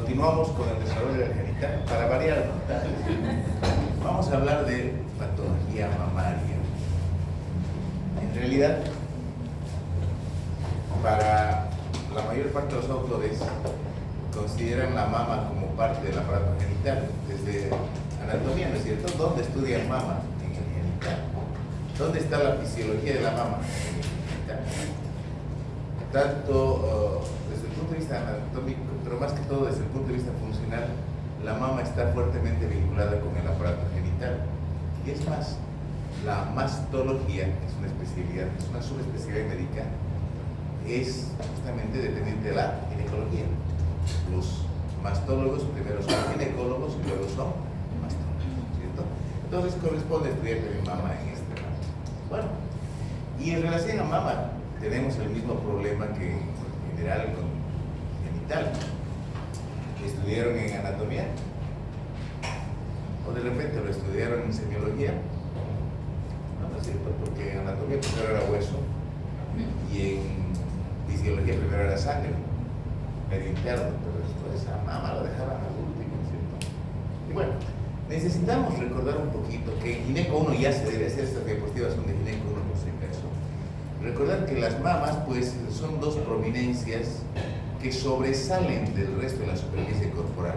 Continuamos con el desarrollo del genital. Para variar, ¿no? Vamos a hablar de patología mamaria. En realidad, para la mayor parte de los autores, consideran la mama como parte del aparato genital. Desde anatomía, ¿no es cierto? ¿Dónde estudian mama? En el genital. ¿Dónde está la fisiología de la mama? En el genital. Tanto desde el punto de vista anatómico, pero más que todo desde el punto de vista funcional, la mama está fuertemente vinculada con el aparato genital. Y es más, la mastología, que es una especialidad, es una subespecialidad médica, es justamente dependiente de la ginecología. Los mastólogos primero son ginecólogos y luego son mastólogos, ¿cierto? Entonces corresponde estudiar también mama en este caso. Bueno, y en relación a mama, tenemos el mismo problema que en general con genital. ¿Estudiaron en anatomía? ¿O de repente lo estudiaron en semiología? No es cierto, porque en anatomía primero era hueso y en fisiología primero era sangre, medio interno, pero después a mama lo dejaban al último, ¿cierto? Y bueno, necesitamos recordar un poquito que en Gineco 1 ya se debe hacer, estas diapositivas son de Gineco 1 por si acaso. Recordar que las mamas pues son dos prominencias que sobresalen del resto de la superficie corporal.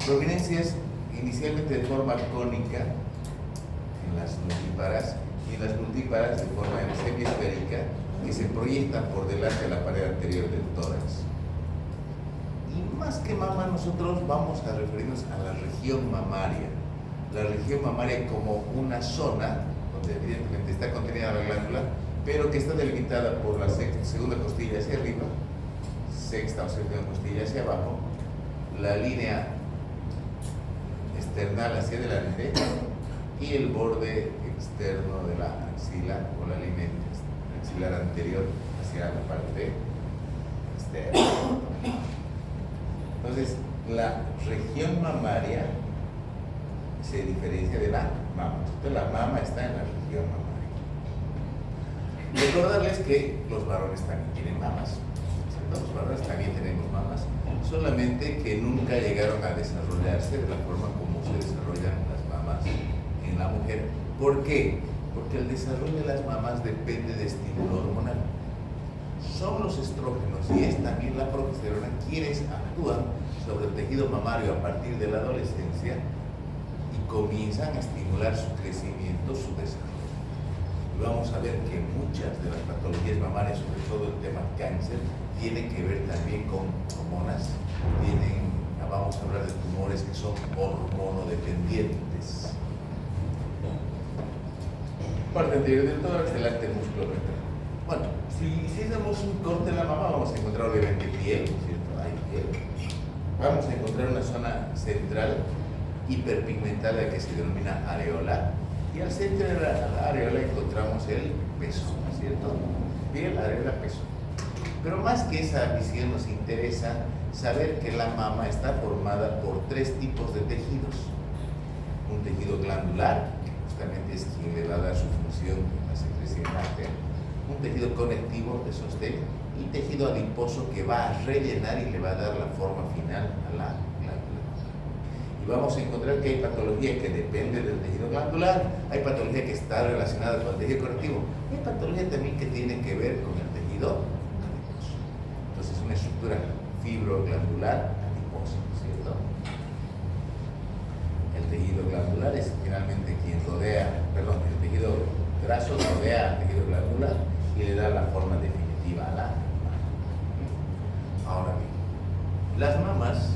Prominencias inicialmente de forma cónica en las nudíparas y en las nudíparas de forma semiesférica que se proyectan por delante de la pared anterior del tórax. Y más que mama, nosotros vamos a referirnos a la región mamaria. La región mamaria como una zona donde evidentemente está contenida la glándula, pero que está delimitada por la segunda costilla hacia arriba, sexta o séptima costilla hacia abajo, la línea external hacia adelante y el borde externo de la axila o la línea axilar anterior hacia la parte externa. Entonces, la región mamaria se diferencia de la mama. Entonces, la mama está en la región mamaria. Recordarles que los varones también tienen mamas. Los varones también tenemos mamas, solamente que nunca llegaron a desarrollarse de la forma como se desarrollan las mamas en la mujer. ¿Por qué? Porque el desarrollo de las mamas depende de estímulo hormonal. Son los estrógenos y es también la progesterona quienes actúan sobre el tejido mamario a partir de la adolescencia y comienzan a estimular su crecimiento, su desarrollo. Y vamos a ver que muchas de las patologías mamarias, sobre todo el tema cáncer, tienen que ver también con hormonas, vamos a hablar de tumores que son hormonodependientes. Parte anterior del tórax, delante del músculo rectal. Bueno, si hiciéramos un corte en la mama, vamos a encontrar obviamente piel, ¿cierto? Hay piel. Vamos a encontrar una zona central hiperpigmentada que se denomina areola, y al centro de la areola encontramos el pezón, ¿cierto? Piel, areola, pezón. Pero más que esa visión nos interesa saber que la mama está formada por tres tipos de tejidos. Un tejido glandular, que justamente es quien le va a dar su función en la secreción láctea, un tejido conectivo de sostén y tejido adiposo que va a rellenar y le va a dar la forma final a la glándula. Y vamos a encontrar que hay patología que depende del tejido glandular, hay patología que está relacionada con el tejido conectivo, hay patología también que tiene que ver con el tejido adiposo. Entonces, una estructura fibroglandular adiposa, ¿cierto? El tejido glandular es finalmente quien rodea, el tejido graso rodea al tejido glandular y le da la forma definitiva a la mama. Ahora bien, las mamas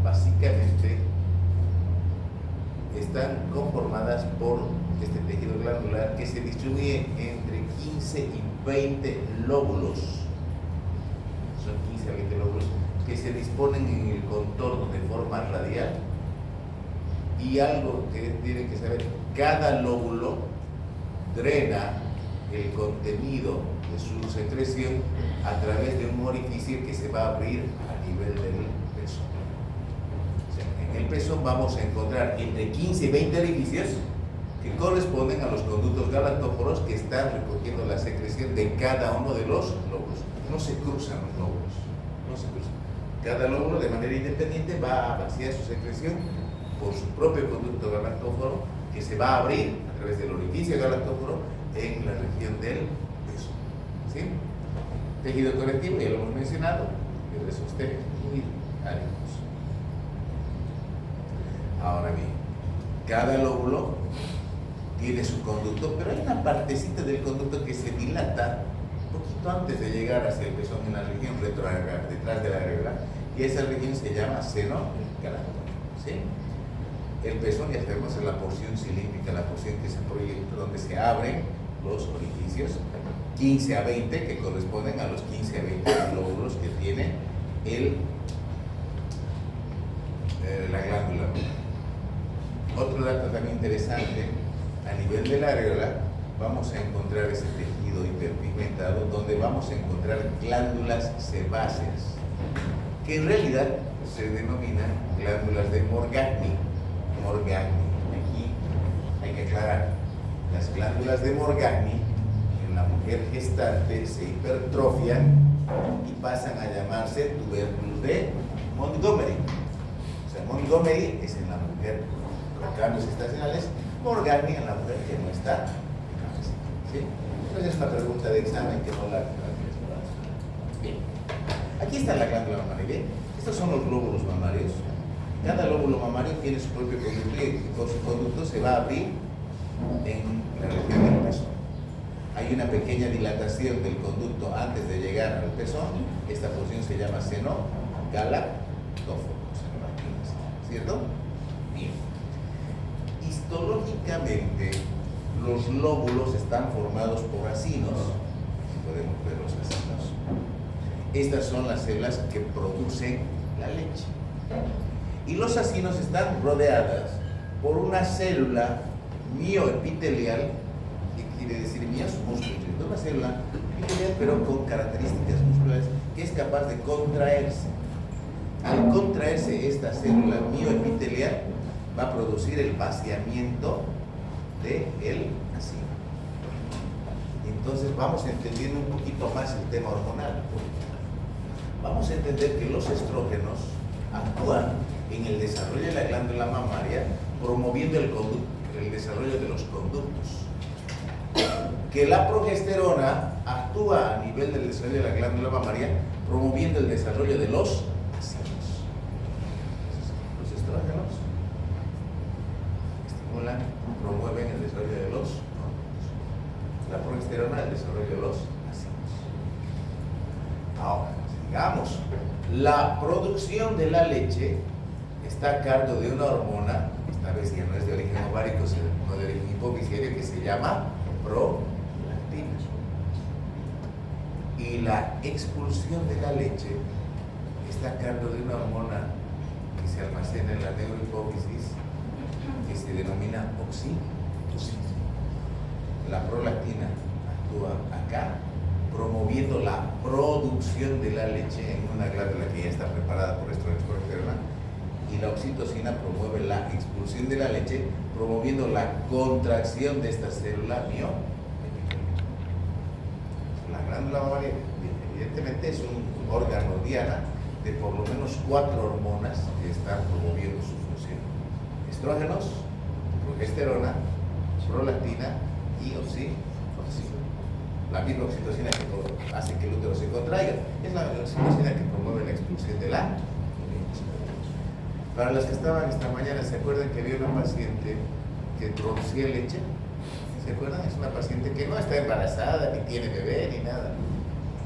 básicamente están conformadas por este tejido glandular que se distribuye entre 15 y 20 lóbulos. Son 15 a 20 lóbulos que se disponen en el contorno de forma radial. Y algo que tienen que saber, cada lóbulo drena el contenido de su secreción a través de un orificio que se va a abrir a nivel del pezón. O sea, en el pezón vamos a encontrar entre 15 y 20 orificios que corresponden a los conductos galactóforos que están recogiendo la secreción de cada uno de los lóbulos. No se cruzan los lóbulos, no se cruzan. Cada lóbulo de manera independiente va a vaciar su secreción por su propio conducto galactóforo, que se va a abrir a través del orificio galactóforo en la región del peso. ¿Sí? Tejido conectivo, ya lo hemos mencionado, el de sostén y áreos. Ahora bien, cada lóbulo tiene su conducto, pero hay una partecita del conducto que se dilata un poquito antes de llegar hacia el pezón en la región retroareolar, detrás de la areola, y esa región se llama seno galactóforo. ¿Sí? El pezón, ya sabemos, es la porción cilíndrica, la porción que se proyecta, donde se abren los orificios 15 a 20, que corresponden a los 15 a 20 lóbulos que tiene la glándula. Otro dato también interesante, a nivel de la areola vamos a encontrar ese tejido hiperpigmentado donde vamos a encontrar glándulas sebáceas, que en realidad se denominan glándulas de Morgagni. Aquí hay que aclarar, las glándulas de Morgagni en la mujer gestante se hipertrofian y pasan a llamarse tubérculos de Montgomery. O sea, Montgomery es en la mujer con cambios estacionales, Morgagni en la mujer que no está en cambio. ¿Sí? Entonces es una pregunta de examen que no la bien. Aquí está la glándula mamaria. Bien, estos son los glóbulos mamarios. Cada lóbulo mamario tiene su propio conducto y por su conducto se va a abrir en la región del pezón. Hay una pequeña dilatación del conducto antes de llegar al pezón. Esta porción se llama seno galactóforo, ¿cierto? Bien. Histológicamente, los lóbulos están formados por acinos. Podemos ver los acinos. Estas son las células que producen la leche. Y los acinos están rodeadas por una célula mioepitelial, que quiere decir mios músculos, una célula epitelial pero con características musculares, que es capaz de contraerse. Al contraerse esta célula mioepitelial va a producir el vaciamiento del acino. Entonces vamos entendiendo un poquito más el tema hormonal. Vamos a entender que los estrógenos actúan en el desarrollo de la glándula mamaria, promoviendo el desarrollo de los conductos. Que la progesterona actúa a nivel del desarrollo de la glándula mamaria, promoviendo el desarrollo de los acinos. Los estrógenos estimulan, promueven el desarrollo de los conductos. La progesterona, el desarrollo de los acinos. Ahora, digamos, la producción de la leche está a cargo de una hormona, esta vez ya no es de origen ovárico, sino de origen hipofisiario, que se llama prolactina. Y la expulsión de la leche está a cargo de una hormona que se almacena en la neurohipófisis, que se denomina oxitocina. La prolactina actúa acá, promoviendo la producción de la leche en una glándula que ya está preparada por progesterona, y la oxitocina promueve la expulsión de la leche, promoviendo la contracción de esta célula mioepitelial. La glándula mamaria, evidentemente, es un órgano diana de por lo menos 4 hormonas que están promoviendo su función: estrógenos, progesterona, prolactina y oxitocina. La misma oxitocina que hace que el útero se contraiga es la oxitocina que promueve la expulsión de la leche. Para los que estaban esta mañana, ¿se acuerdan que había una paciente que producía leche? ¿Se acuerdan? Es una paciente que no está embarazada, ni tiene bebé, ni nada.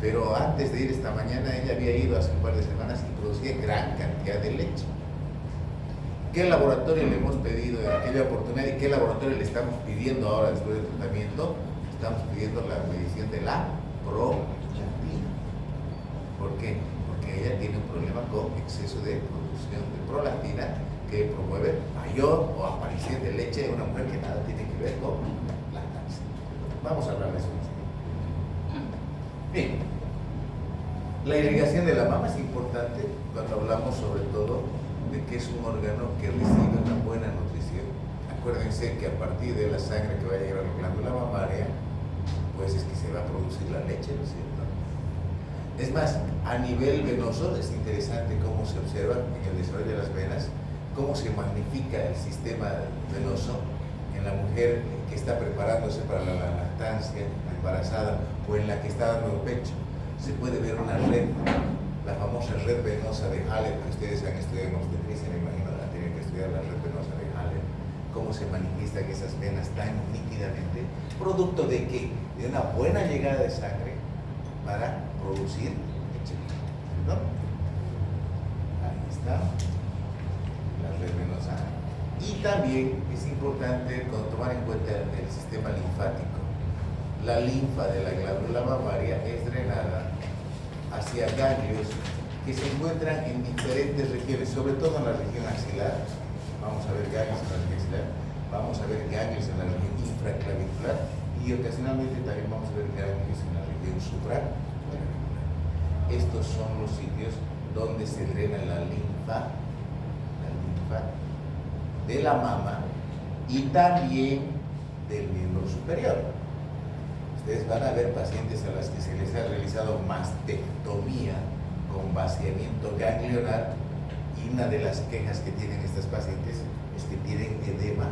Pero antes de ir esta mañana, ella había ido hace un par de semanas y producía gran cantidad de leche. ¿Qué laboratorio le hemos pedido en aquella oportunidad y qué laboratorio le estamos pidiendo ahora después del tratamiento? Estamos pidiendo la medición de la prolactina. ¿Por qué? Porque ella tiene un problema con exceso de producción de prolactina que promueve mayor o aparición de leche en una mujer que nada tiene que ver con lactancia. Vamos a hablar de eso. Bien, la irrigación de la mama es importante cuando hablamos sobre todo de que es un órgano que recibe una buena nutrición. Acuérdense que a partir de la sangre que va a llegar a la glándula mamaria, pues es que se va a producir la leche, ¿no es cierto? Es más, a nivel venoso es interesante cómo se observa en el desarrollo de las venas, cómo se magnifica el sistema venoso en la mujer que está preparándose para la lactancia, la embarazada o en la que está dando el pecho. Se puede ver una red, la famosa red venosa de Haller, que ustedes han estudiado en obstetricia, me imagino, han tenido que estudiar la red venosa de Haller, cómo se manifiestan esas venas tan nítidamente, producto de que de una buena llegada de sangre para producir leche, ¿no? Ahí está la red venosa. Y también es importante tomar en cuenta el sistema linfático. La linfa de la glándula mamaria es drenada hacia ganglios que se encuentran en diferentes regiones, sobre todo en la región axilar. Vamos a ver ganglios en la región axilar, vamos a ver ganglios en la región infraclavicular y ocasionalmente también vamos a ver ganglios en la región supraclavicular. Estos son los sitios donde se drena la linfa de la mama y también del miembro superior. Ustedes van a ver pacientes a las que se les ha realizado mastectomía con vaciamiento ganglionar y una de las quejas que tienen estas pacientes es que tienen edema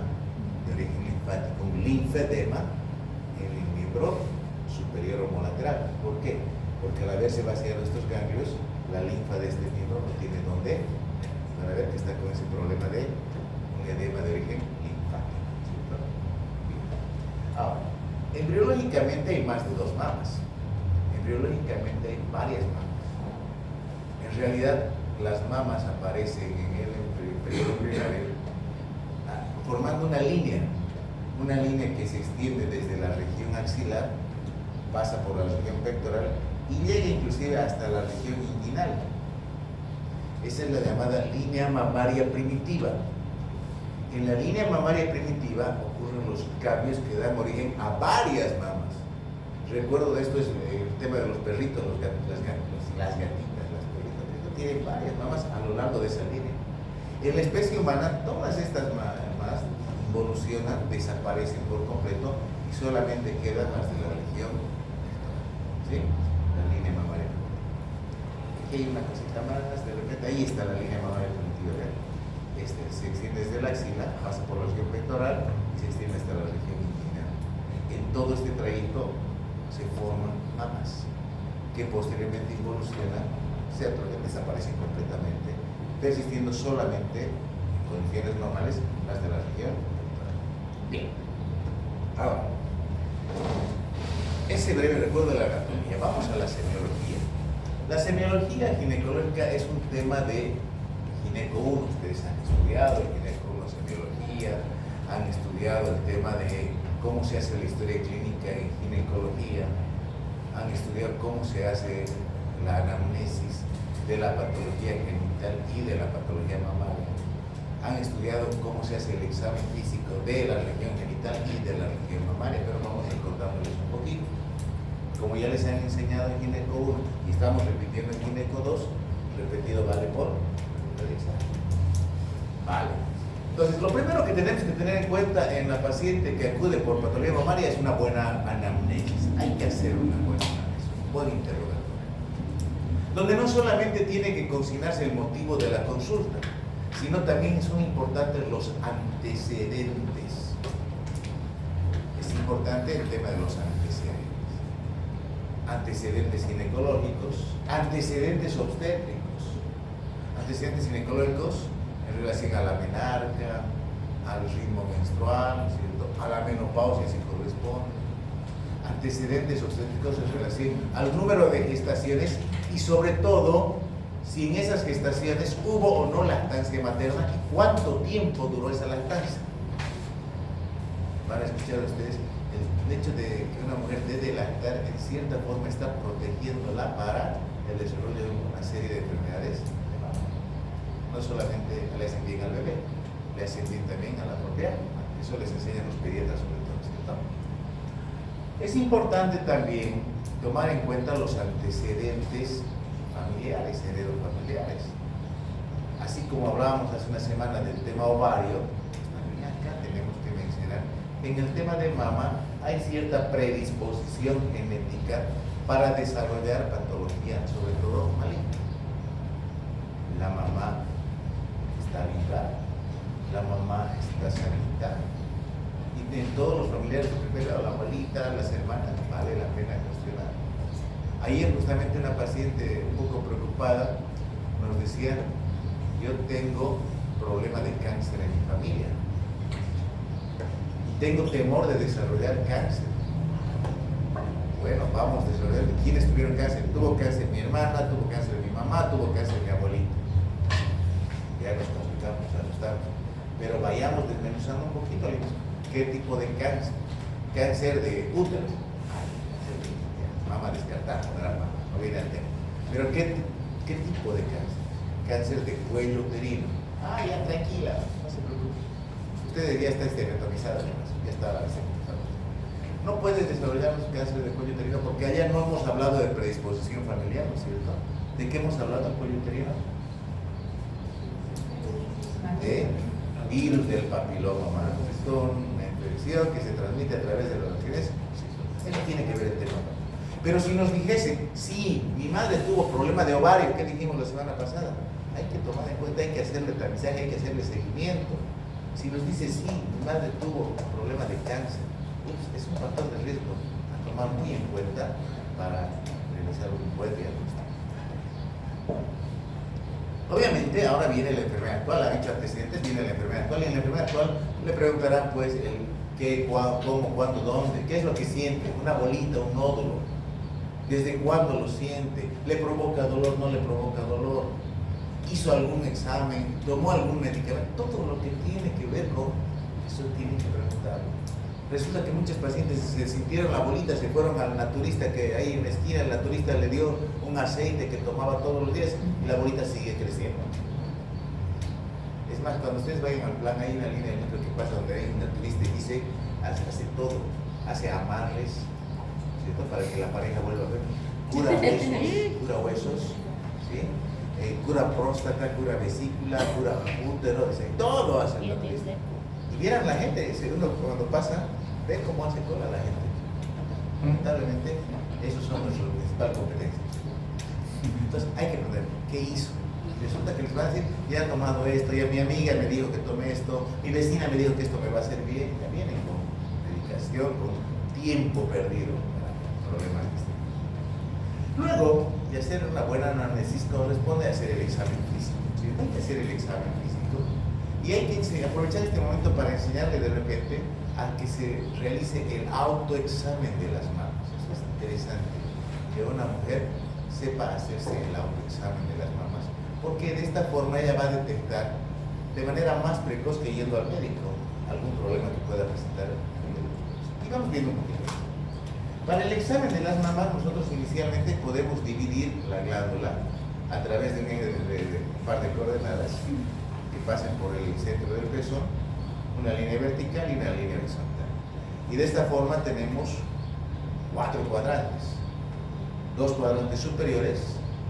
de origen linfático, un linfedema en el miembro superior homolateral. ¿Por qué? Porque al haberse vaciado estos ganglios, la linfa de este miembro no tiene dónde. Van a ver que está con ese problema de un edema de origen linfático. ¿Cierto? Ahora, embriológicamente hay más de 2 mamas. Embriológicamente hay varias mamas. En realidad, las mamas aparecen en el periodo embrionario formando una línea que se extiende desde la región axilar, pasa por la región pectoral y llega inclusive hasta la región inguinal. Esa es la llamada línea mamaria primitiva. En la línea mamaria primitiva ocurren los cambios que dan origen a varias mamas. Recuerdo de esto es el tema de los perritos, las gatitas, las perritas. Esto tienen varias mamas a lo largo de esa línea. En la especie humana, todas estas mamas evolucionan, desaparecen por completo y solamente quedan las de la región, ¿sí? La línea mamaria. Aquí hay una cosita más, de repente ahí está la línea mamaria primitiva. Se extiende desde la axila, pasa por la región pectoral y se extiende hasta la región inguinal. En todo este trayecto se forman mamas que posteriormente evolucionan, desaparecen completamente, persistiendo solamente en condiciones normales las de la región pectoral. Bien. Ahora, ese breve recuerdo de la anatomía. Vamos a la semiología. La semiología ginecológica es un tema de Gineco 1, ustedes han estudiado el Gineco 1 semiología, han estudiado el tema de cómo se hace la historia clínica en ginecología, han estudiado cómo se hace la anamnesis de la patología genital y de la patología mamaria, han estudiado cómo se hace el examen físico de la región genital y de la región mamaria, pero vamos a ir contándoles un poquito. Como ya les han enseñado en Gineco 1 y estamos repitiendo en Gineco 2, repetido vale por vale. Entonces, lo primero que tenemos que tener en cuenta en la paciente que acude por patología mamaria es una buena anamnesis. Hay que hacer una buena anamnesis, un buen interrogatorio, donde no solamente tiene que consignarse el motivo de la consulta, sino también son importantes los antecedentes. Es importante el tema de los antecedentes. Antecedentes ginecológicos, antecedentes obstétricos. Antecedentes ginecológicos en relación a la menarca, al ritmo menstrual, ¿cierto? A la menopausia si corresponde. Antecedentes obstétricos en relación al número de gestaciones y sobre todo si en esas gestaciones hubo o no lactancia materna y cuánto tiempo duró esa lactancia. Van a escuchar ustedes el hecho de que una mujer debe lactar en cierta forma está protegiéndola para el desarrollo de una serie de enfermedades. No solamente le hacen bien al bebé, le hacen bien también a la propia alma. Eso les enseñan los pediatras sobre todo, ¿cierto? Es importante también tomar en cuenta los antecedentes familiares, heredofamiliares. Así como hablábamos hace una semana del tema ovario, también acá tenemos que mencionar que en el tema de mama hay cierta predisposición genética para desarrollar patología, sobre todo maligna. La mamá está viva, la mamá está sanita, y en todos los familiares de primera, la abuelita, las hermanas, vale la pena cuestionar. Ayer justamente una paciente un poco preocupada nos decía: yo tengo problema de cáncer en mi familia y tengo temor de desarrollar cáncer. Bueno, vamos a desarrollar. ¿Quiénes tuvieron cáncer? Tuvo cáncer mi hermana, tuvo cáncer mi mamá, tuvo cáncer mi abuelita. Ya nos complicamos, nos asustamos. Pero vayamos desmenuzando un poquito. ¿Qué tipo de cáncer? Cáncer de útero. Mamá descartada, no era mamá, no viene al tema. Pero ¿qué tipo de cáncer? Cáncer de cuello uterino. Ya tranquila, no se preocupe. Usted ya está estereotipizada, ya está estereotipizada. No puede desarrollar un cáncer de cuello uterino porque allá no hemos hablado de predisposición familiar, ¿no es cierto? ¿De qué hemos hablado en cuello uterino? De virus del papiloma humano. Es una infección que se transmite a través de las relaciones. Eso tiene que ver el tema. Pero si nos dijese, sí, mi madre tuvo problema de ovario, ¿qué dijimos la semana pasada? Hay que tomar en cuenta, hay que hacerle tamizaje, hay que hacerle seguimiento. Si nos dice, sí, mi madre tuvo problema de cáncer, es un factor de riesgo a tomar muy en cuenta para realizar un buen diagnóstico. Obviamente, ahora viene la enfermedad actual, ha dicho antecedentes, viene la enfermedad actual, y en la enfermedad actual le preguntarán, pues, qué, cómo, cuándo, dónde, qué es lo que siente, una bolita, un nódulo, desde cuándo lo siente, le provoca dolor, no le provoca dolor, hizo algún examen, tomó algún medicamento, todo lo que tiene que ver con eso tiene que preguntarlo. Resulta que muchos pacientes se sintieron la bolita, se fueron al naturista, que ahí en la esquina el naturista le dio un aceite que tomaba todos los días y la bolita sigue creciendo. Es más, cuando ustedes vayan al plan, hay una línea de metro que pasa donde hay un naturista y dice, hace todo, hace amarres, ¿cierto? Para que la pareja vuelva a ver. Cura huesos, ¿sí? Cura próstata, cura vesícula, cura útero, todo hace el naturista. Y vieran la gente, uno cuando pasa, ve cómo hace cola la gente. Lamentablemente, esos son nuestras principales competencias. Entonces, hay que aprender qué hizo. Resulta que les van a decir, ya he tomado esto, ya mi amiga me dijo que tome esto, mi vecina me dijo que esto me va a hacer bien. Ya vienen con dedicación, con tiempo perdido para problemas distintos. Luego de hacer una buena anamnesis, corresponde hacer el examen físico. ¿Sí? Hay que hacer el examen físico y hay que aprovechar este momento para enseñarle de repente a que se realice el autoexamen de las mamas. Eso es interesante, que una mujer sepa hacerse el autoexamen de las mamas, porque de esta forma ella va a detectar de manera más precoz que yendo al médico algún problema que pueda presentar. Y vamos viendo un poquito. Para el examen de las mamas, nosotros inicialmente podemos dividir la glándula a través de un par de coordenadas que pasen por el centro del pezón, una línea vertical y una línea horizontal. Y de esta forma tenemos 4 cuadrantes. 2 cuadrantes superiores,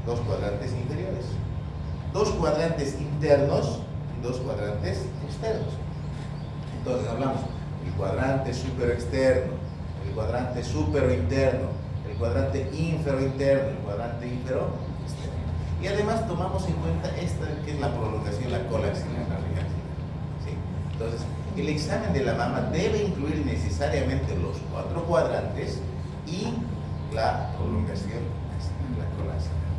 2 cuadrantes inferiores, 2 cuadrantes internos y 2 cuadrantes externos. Entonces hablamos el cuadrante superexterno, el cuadrante superointerno, el cuadrante inferointerno, el cuadrante inferoexterno. Y además tomamos en cuenta esta que es la prolongación, la cola axilar, la región axilar. ¿Sí? Entonces, el examen de la mama debe incluir necesariamente los 4 cuadrantes y la prolongación axilar, la cola axilar.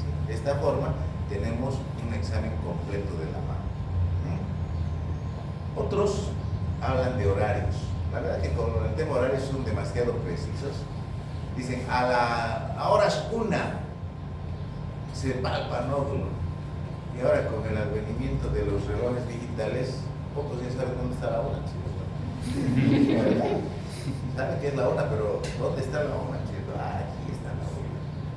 ¿Sí? De esta forma tenemos un examen completo de la mama. Otros hablan de horarios. La verdad que con el tema horarios son demasiado precisos. Dicen a horas 1 se palpa nódulo. Y ahora con el advenimiento de los relojes digitales, pocos ya saben dónde está la hora. ¿Sí? Saben que es la hora, pero ¿dónde está la hora? ¿Sí? Aquí está la hora.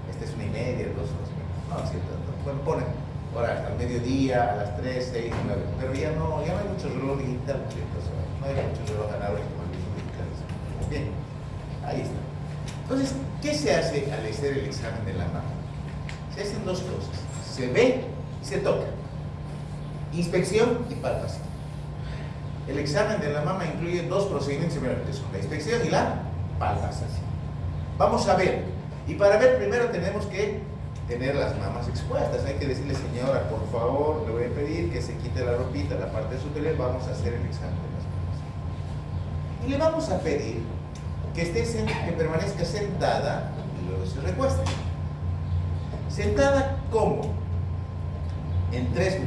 Esta es 1:30, 2 horas. No, ¿cierto? Bueno, ponen hora al mediodía, a las 3, 6, 9. Pero ya no hay mucho reloj digital, ¿cierto? O sea, no hay mucho reloj analógico. Bien, ahí está. Entonces, ¿qué se hace al hacer el examen de la mama? Se hacen 2 cosas. Se ve y se toca. Inspección y palpación. El examen de la mama incluye 2 procedimientos similares, son la inspección y la palpación. Vamos a ver Y para ver, primero tenemos que tener las mamas expuestas. Hay que decirle, señora, por favor, le voy a pedir que se quite la ropita, la parte superior, vamos a hacer el examen de las mamas. Y le vamos a pedir que permanezca sentada y luego se recueste. Sentada, ¿cómo? En tres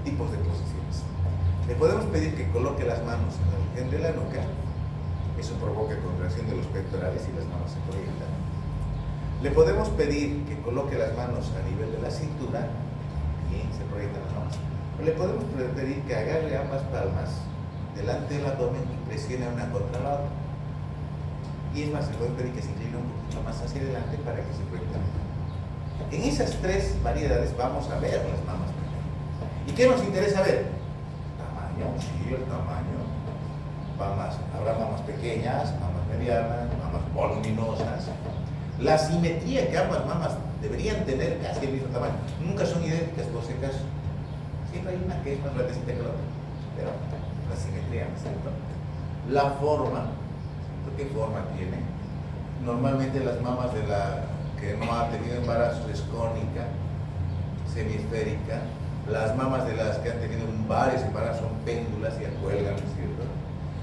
tipos de posiciones. Le podemos pedir que coloque las manos en la región de la nuca. Eso provoca contracción de los pectorales y las manos se proyectan. Le podemos pedir que coloque las manos a nivel de la cintura y se proyectan las manos. O le podemos pedir que agarre ambas palmas delante del abdomen y presione una contra la otra. Y es más, le podemos pedir que se incline un poquito más hacia adelante para que se proyecten. En esas tres variedades vamos a ver las mamas. ¿Y qué nos interesa ver? Tamaño, sí, el tamaño. Habrá mamas pequeñas, mamas medianas, mamas voluminosas. La simetría que ambas mamas deberían tener casi el mismo tamaño. Nunca son idénticas por si acaso. Siempre hay una que es más grandecita que la otra. Pero la simetría, ¿no es cierto? La forma, ¿qué forma tiene? Normalmente las mamas de la que no ha tenido embarazo es cónica, semiesférica. Las mamas de las que han tenido varios embarazos son péndulas y cuelgan, ¿no es cierto?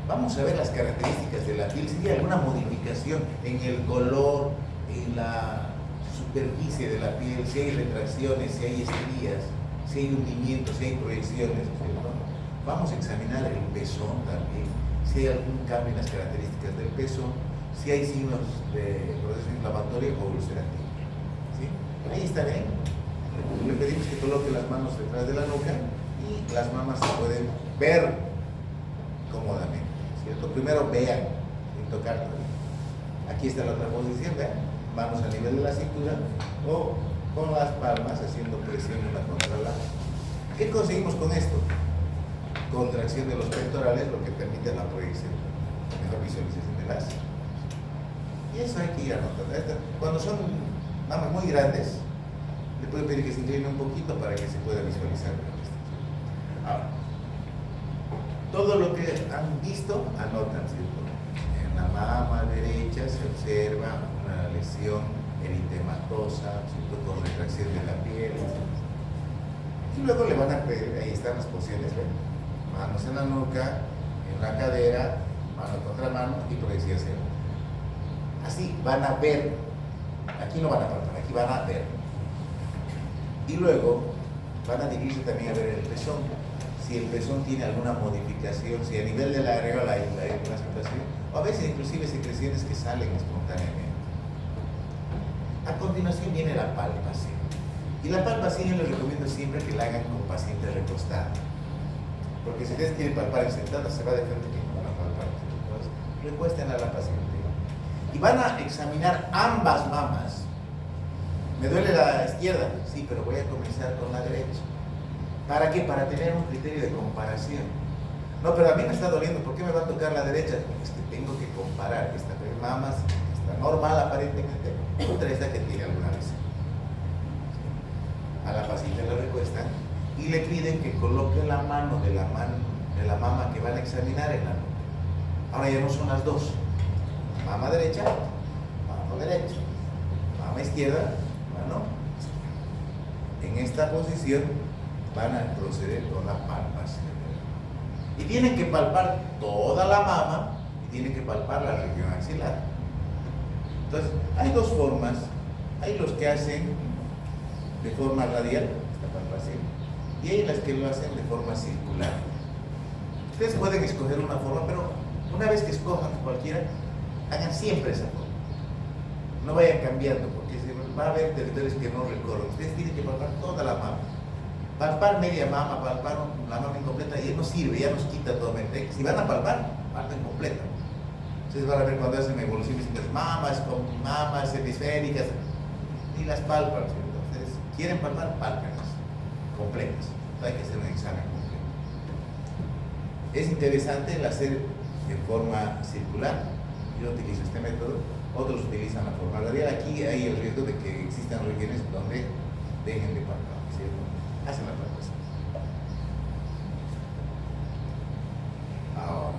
Vamos a ver las características de la piel, si hay alguna modificación en el color, en la superficie de la piel, si hay retracciones, si hay estrías, si hay hundimientos, si hay proyecciones, ¿no es cierto? Vamos a examinar el pezón también, si hay algún cambio en las características del pezón, si hay signos de proceso inflamatorio o ulcerativo. ¿Sí? Ahí está bien. Le pedimos que coloque las manos detrás de la nuca y las mamas se pueden ver cómodamente, ¿cierto? Primero vean, sin tocar. Aquí está la otra posición, vean, manos a nivel de la cintura o con las palmas haciendo presión una contra la otra. ¿Qué conseguimos con esto? Contracción de los pectorales, lo que permite la proyección, mejor visualización de las. Y eso hay que ir anotando. Cuando son mamas muy grandes, le puedo pedir que se incline un poquito para que se pueda visualizar. Ahora, todo lo que han visto, anotan, ¿cierto? En la mama derecha se observa una lesión eritematosa, ¿cierto? Con retracción de la piel, ¿cierto? Y luego le van a pedir, ahí están las posiciones, ¿ven? Manos en la nuca, en la cadera, mano contra mano y proyección hacia adelante. Así van a ver, aquí no van a palpar, aquí van a ver. Y luego van a dirigirse también a ver el pezón. Si el pezón tiene alguna modificación, si a nivel de la areola hay una situación, o a veces inclusive secreciones que salen espontáneamente. A continuación viene la palpación. Y la palpación yo les recomiendo siempre que la hagan con paciente recostado. Porque si ustedes quieren palpar en sentada, se va a defender que no van a palpar. Entonces, recuesten a la paciente. Y van a examinar ambas mamas. ¿Me duele la izquierda? Sí, pero voy a comenzar con la derecha. ¿Para qué? Para tener un criterio de comparación. No, pero a mí me está doliendo, ¿por qué me va a tocar la derecha? Es que tengo que comparar esta mama está normal aparentemente, otra esta que tiene alguna lesión. A la paciente la recuestan y le piden que coloque la mano de la mama que van a examinar en la nuca. Ahora ya no son las dos. Mama derecha, mano derecha. Mama izquierda, mano. En esta posición van a proceder con la palpación. Y tienen que palpar toda la mama y tienen que palpar la región axilar. Entonces, hay dos formas. Hay los que hacen de forma radial, esta palpación, y hay las que lo hacen de forma circular. Ustedes pueden escoger una forma, pero una vez que escojan cualquiera, hagan siempre esa forma. No vayan cambiando, porque va a haber territorios que no recorren. Ustedes tienen que palpar toda la mama. Palpar media mama, palpar la mama incompleta, ya no sirve, ya nos quita totalmente. Si van a palpar, palpen completa. Ustedes van a ver cuando hacen evoluciones de mamas hemisféricas, y las palpan, ¿cierto? Ustedes quieren palpar, pálpenlas completas. Hay que hacer un examen completo. Es interesante el hacer de forma circular. Yo utilizo este método, otros utilizan la forma radial. Aquí hay el riesgo de que existan regiones donde dejen de palpar, ¿cierto? Hacen la palpación. Ahora,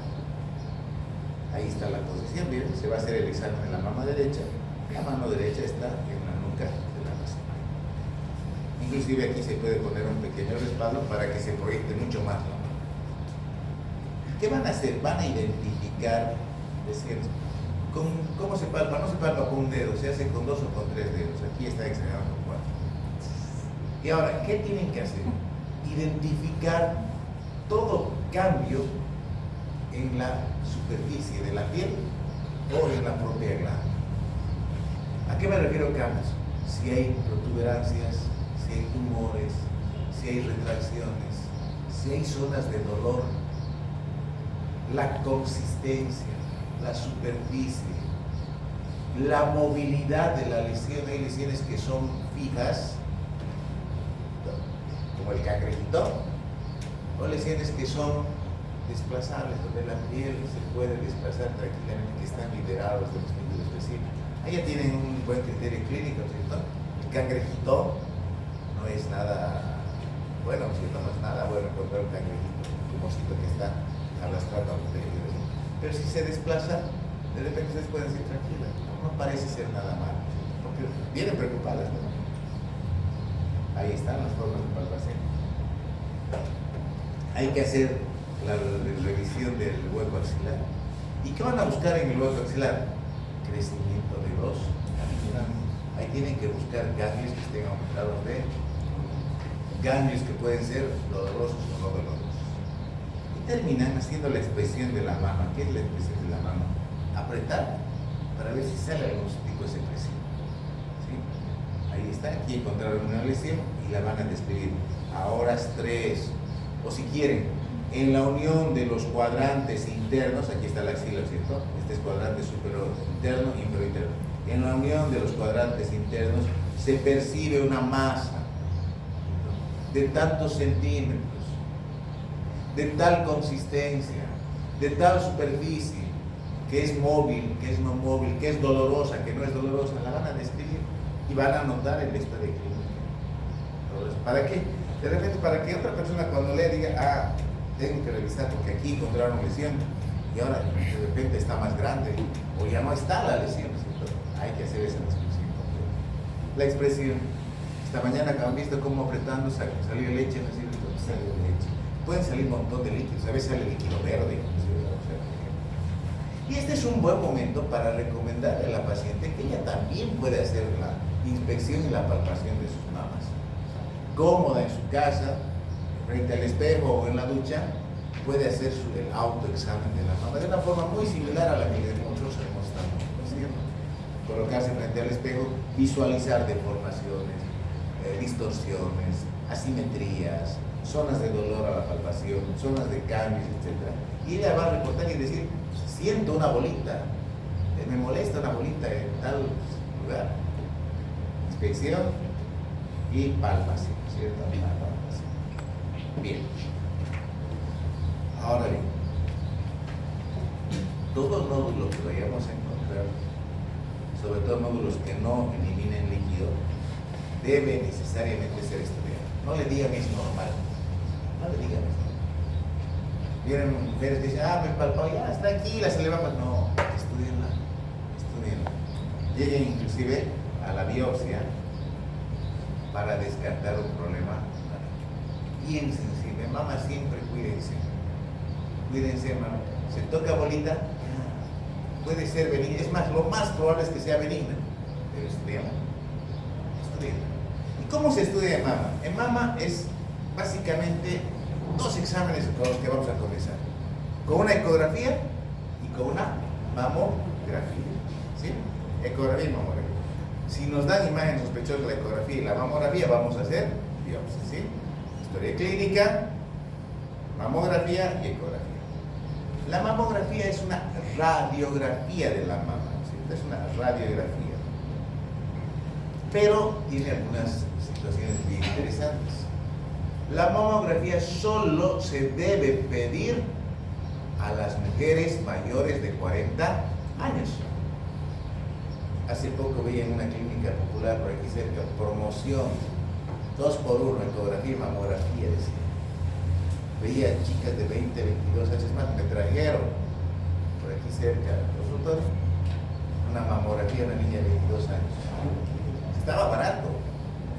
ahí está la posición, miren, se va a hacer el examen en la mama derecha La mano derecha está en la nuca de la paciente. Inclusive aquí se puede poner un pequeño respaldo para que se proyecte mucho más la mano. ¿Qué van a hacer? Van a identificar, decir, ¿cómo se palpa? No se palpa con un dedo, se hace con 2 o con 3 dedos. Aquí está exagerado con 4. Y ahora, ¿qué tienen que hacer? Identificar todo cambio en la superficie de la piel o en la propia glándula. ¿A qué me refiero cambios? Si hay protuberancias, si hay tumores, si hay retracciones, si hay zonas de dolor, la consistencia, la superficie, la movilidad de la lesión. Hay lesiones que son fijas, como el cangrejito, o lesiones que son desplazables, donde la piel se puede desplazar tranquilamente, que están liberados de los líquidos específicos. Ahí ya tienen un buen criterio clínico, ¿cierto? El cangrejito no es nada bueno, ¿cierto? No es nada bueno encontrar un cangrejito, un mosquito que está arrastrando a un tejido. Pero si se desplaza, de repente ustedes pueden decir tranquila, no parece ser nada malo, porque vienen preocupadas, ¿no? Ahí están las formas de palpación. Hay que hacer la revisión del hueco axilar. ¿Y qué van a buscar en el hueco axilar? Crecimiento de los ganglios. Ahí tienen que buscar ganglios que estén aumentados de ganglios que pueden ser dolorosos o no dolorosos. Y terminan haciendo la expresión de la mama. ¿Qué es la expresión de la mama? Apretar para ver si sale algún tipo de secreción. ¿Sí? Ahí está, aquí encontraron una lesión y la van a despedir a horas 3, o si quieren, en la unión de los cuadrantes internos. Aquí está la axila, ¿cierto? Este es cuadrante superior interno y inferior interno. En la unión de los cuadrantes internos se percibe una masa de tantos centímetros, de tal consistencia, de tal superficie, que es móvil, que es no móvil, que es dolorosa, que no es dolorosa. La van a describir y van a anotar en la historia clínica. ¿Para qué? De repente, para que otra persona cuando lea diga, ah, tengo que revisar porque aquí encontraron lesión y ahora de repente está más grande o ya no está la lesión, ¿cierto? Hay que hacer esa descripción completa. La expresión, esta mañana han visto cómo apretando salió leche, ¿no es cierto? Salió leche. Pueden salir un montón de líquidos, a veces sale líquido verde. Y este es un buen momento para recomendarle a la paciente que ella también puede hacer la inspección y la palpación de sus mamas. Cómoda en su casa, frente al espejo o en la ducha, puede hacer el autoexamen de la mama de una forma muy similar a la que nosotros hemos estado haciendo. Colocarse frente al espejo, visualizar deformaciones, distorsiones, asimetrías, zonas de dolor a la palpación, zonas de cambios, etc. Y ella va a reportar y decir, siento una bolita, me molesta una bolita en tal lugar. Inspección y palpación, ¿cierto? Bien. Ahora bien, todo nódulo que vayamos a encontrar, sobre todo nódulos que no eliminen líquido, debe necesariamente ser estudiado. No le digan es normal. No le digan es normal. Vienen mujeres que dicen, ah, me palpó, ya, está tranquila, se le va a pasar. No, estudienla. Lleguen inclusive a la biopsia para descartar un problema. Bien sensible, mamá, siempre cuídense. Cuídense, mamá. Se toca bolita, puede ser benigna. Es más, lo más probable es que sea benigna. Pero estudiarla. ¿Y cómo se estudia en mama? En mama es básicamente 2 exámenes con los que vamos a comenzar. Con una ecografía y con una mamografía. ¿Sí? Ecografía y mamografía. Si nos dan imagen sospechosa de la ecografía y la mamografía, vamos a hacer biopsia. ¿Sí? Historia clínica, mamografía y ecografía. La mamografía es una radiografía de la mama, ¿sí? Es una radiografía, pero tiene algunas situaciones bien interesantes. La mamografía solo se debe pedir a las mujeres mayores de 40 años. Hace poco vi en una clínica popular por aquí cerca, promoción 2x1, ecografía y mamografía, decía. Veía chicas de 20, 22 años más, me trajeron por aquí cerca al consultorio, una mamografía a una niña de 22 años. Estaba barato,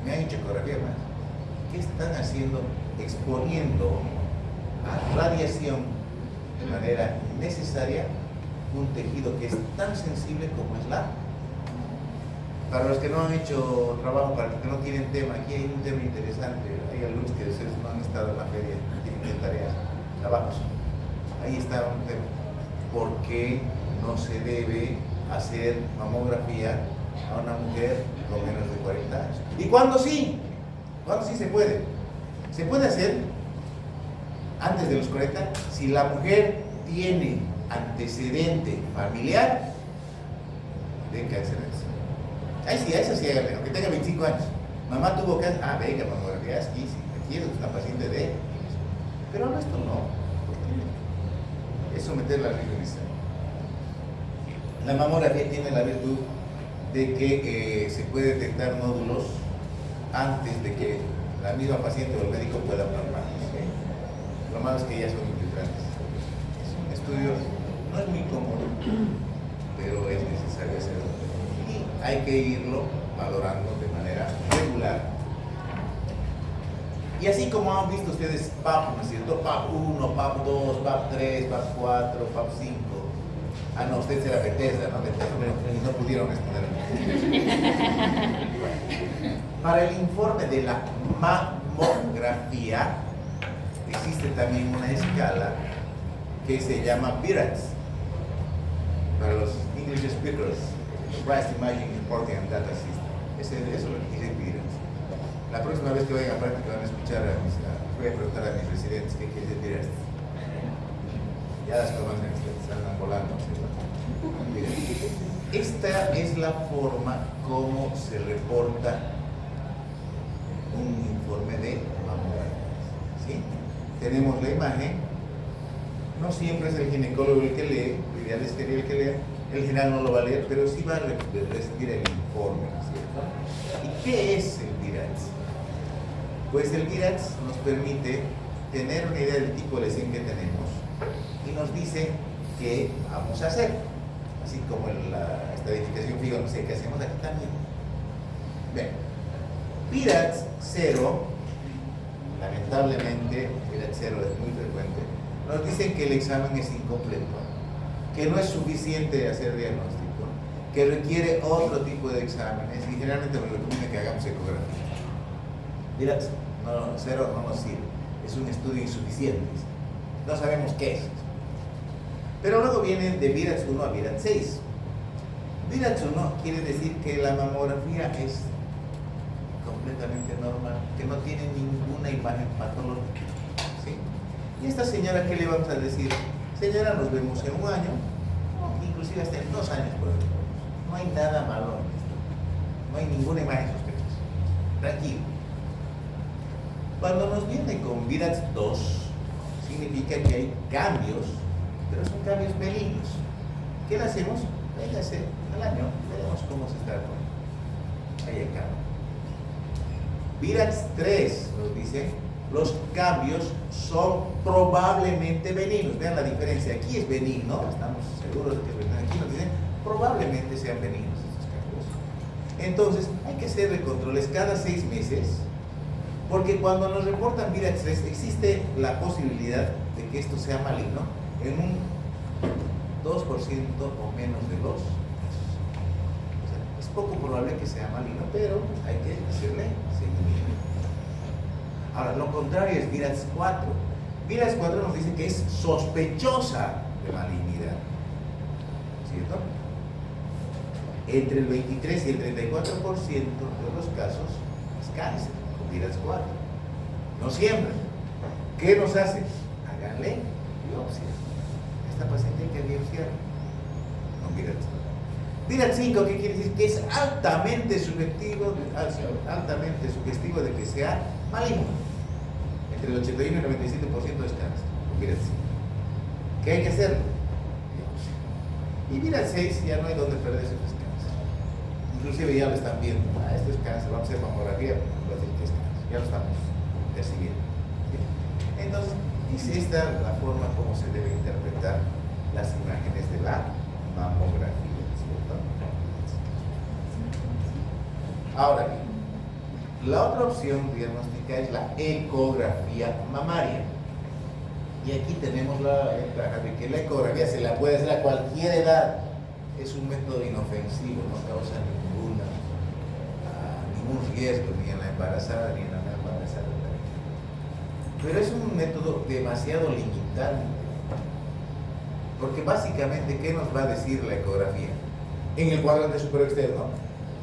me han hecho ecografía más. ¿Qué están haciendo? Exponiendo a radiación de manera innecesaria un tejido que es tan sensible como es la. Para los que no han hecho trabajo, para los que no tienen tema, aquí hay un tema interesante. Hay algunos que ustedes no han estado en la feria, tienen tareas, trabajos. Ahí está un tema. ¿Por qué no se debe hacer mamografía a una mujer con menos de 40 años? ¿Y cuándo sí? ¿Cuándo sí se puede? Se puede hacer antes de los 40 si la mujer tiene antecedente familiar de cáncer. Ahí sí, a esa sí, aunque tenga 25 años. Mamá tuvo cáncer, venga, mamografía, aquí sí, aquí es una paciente de. Pero no, esto no. Es someterla a riesgo. La mamografía tiene la virtud de que se puede detectar nódulos antes de que la misma paciente o el médico pueda palparlos. Lo malo es que ya son infiltrantes. Es un estudio, no es muy cómodo, pero es necesario hacerlo. Y hay que irlo valorando de manera regular. Y así como han visto ustedes PAP, ¿no es cierto? PAP 1, PAP 2, PAP 3, PAP 4, PAP 5. No, usted será Bethesda, ¿no? Y no pudieron responder. Para el informe de la mamografía, existe también una escala que se llama BIRATS. Para los English speakers, Breast Imaging Reporting and Data System. Eso es lo que dice BIRATS. La próxima vez que vayan a práctica van a escuchar voy a preguntar a mis residentes qué quiere decir BIRATS. Ya las conocen, se andan volando. Esta es la forma como se reporta un informe de mamografía. ¿Sí? Tenemos la imagen, no siempre es el ginecólogo el que lee, lo ideal es que el que lea, el general no lo va a leer, pero sí va a recibir el informe, ¿no es cierto? ¿Y qué es el BIRATS? Pues el BIRATS nos permite tener una idea del tipo de lesión que tenemos y nos dice qué vamos a hacer, así como en la estadificación FIGO, no sé qué hacemos aquí también. Bien, BIRATS 0, lamentablemente, BIRATS 0 es muy frecuente, nos dicen que el examen es incompleto, que no es suficiente hacer diagnóstico, que requiere otro tipo de exámenes y generalmente nos recomienda que hagamos ecografía. BIRATS 0 no nos sirve, es un estudio insuficiente, no sabemos qué es. Pero luego viene de BIRATS 1 a BIRATS 6. BIRATS 1 quiere decir que la mamografía es completamente normal, que no tiene ninguna imagen patológica. ¿Sí? Y esta señora, ¿qué le vamos a decir? Señora, nos vemos en un año, inclusive hasta en 2 años por ejemplo. No hay nada malo en esto. No hay ninguna imagen sospechosa. Tranquilo. Cuando nos viene con BIRATS 2, significa que hay cambios, pero son cambios benignos. ¿Qué le hacemos? Véngase al año, veremos cómo se está poniendo. Ahí hay cambio. BIRATS 3 nos dice, los cambios son probablemente benignos. Vean la diferencia, aquí es benigno, estamos seguros de que es benigno. Aquí nos dicen, probablemente sean benignos estos cambios. Entonces, hay que hacerle controles cada 6 meses, porque cuando nos reportan BIRATS 3, existe la posibilidad de que esto sea maligno en un 2% o menos de los casos. O sea, es poco probable que sea maligno, pero hay que hacerle seguimiento. Ahora, lo contrario es BIRATS 4. BIRATS 4 nos dice que es sospechosa de malignidad. ¿Cierto? Entre el 23 y el 34% de los casos es cáncer con BIRATS 4. No siempre. ¿Qué nos hace? Háganle biopsia. Esta paciente hay que biopsiar con BIRATS 4. BIRATS 5, ¿qué quiere decir? Que es altamente sugestivo de que sea maligno. Entre el 81 y el 97% es cáncer con BIRATS 5. ¿Qué hay que hacer? Y BIRATS 6 ya no hay donde perderse, es cáncer. Inclusive ya lo están viendo. Esto es cáncer, vamos a hacer mamografía, va a decir que es cáncer. Ya lo estamos percibiendo. Entonces, es esta la forma como se debe interpretar las imágenes de la mamografía, ¿cierto? Ahora bien, la otra opción diagnóstica es la ecografía mamaria. Y aquí tenemos la ventaja de que la ecografía se la puede hacer a cualquier edad. Es un método inofensivo, no causa ningún riesgo ni en la embarazada ni en la no embarazada. Pero es un método demasiado limitante. Porque básicamente, ¿qué nos va a decir la ecografía? En el cuadrante superior externo,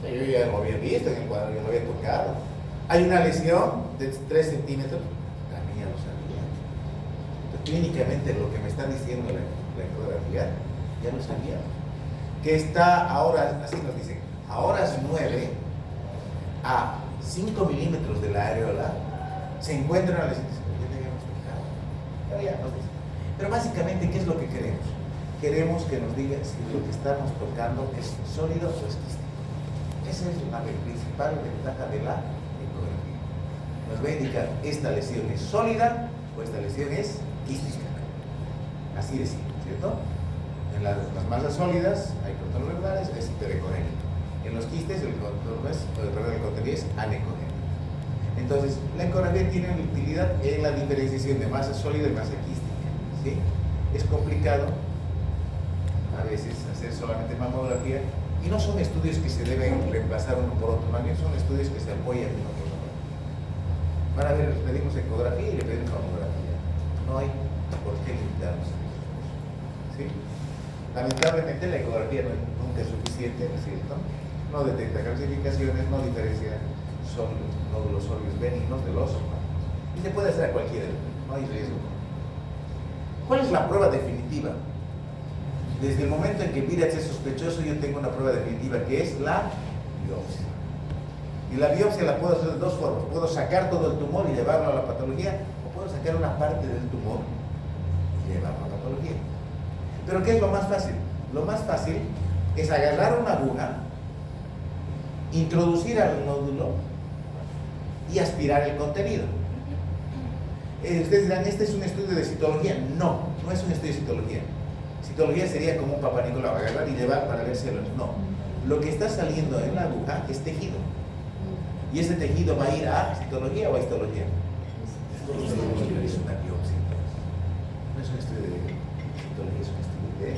yo ya lo había visto, en el cuadrante yo lo había tocado. Hay una lesión de 3 centímetros, también ya lo sabía. Entonces, clínicamente lo que me está diciendo la ecografía, ya lo sabía. Que está ahora, así nos dicen, a horas 9 a 5 milímetros de la areola, se encuentra una lesión. Pero básicamente, ¿qué es lo que queremos? Queremos que nos diga si lo que estamos tocando es sólido o es quístico. Esa es la principal ventaja de la ecografía. Nos va a indicar esta lesión es sólida o esta lesión es quística. Así de simple, ¿cierto? En las masas sólidas hay contornos regulares, es hiperecogénico. En los quistes el contenido es anecogénico. Entonces, la ecografía tiene utilidad en la diferenciación de masa sólida y masa quística. ¿Sí? Es complicado a veces hacer solamente mamografía y no son estudios que se deben reemplazar uno por otro, más bien son estudios que se apoyan uno por otro. Para ver, le pedimos ecografía y le pedimos mamografía. No hay por qué limitarnos. ¿Sí? Lamentablemente la ecografía nunca es suficiente, ¿no es cierto? No detecta calcificaciones, no diferencia nódulos sólidos benignos de los humanos. Y se puede hacer a cualquier edad, no hay riesgo. ¿Cuál es la prueba definitiva? Desde el momento en que VIH es sospechoso, yo tengo una prueba definitiva que es la biopsia. Y la biopsia la puedo hacer de dos formas. Puedo sacar todo el tumor y llevarlo a la patología, o puedo sacar una parte del tumor y llevarlo a la patología. Pero ¿qué es lo más fácil? Lo más fácil es agarrar una aguja, introducir al nódulo y aspirar el contenido. Ustedes dirán, ¿este es un estudio de citología? No, no es un estudio de citología. Citología sería como un Papá Nicolau, agarrar y llevar para ver células. No, lo que está saliendo en la aguja es tejido. ¿Y ese tejido va a ir a citología o a histología? Es una biopsia. No es un estudio de citología, es un estudio de...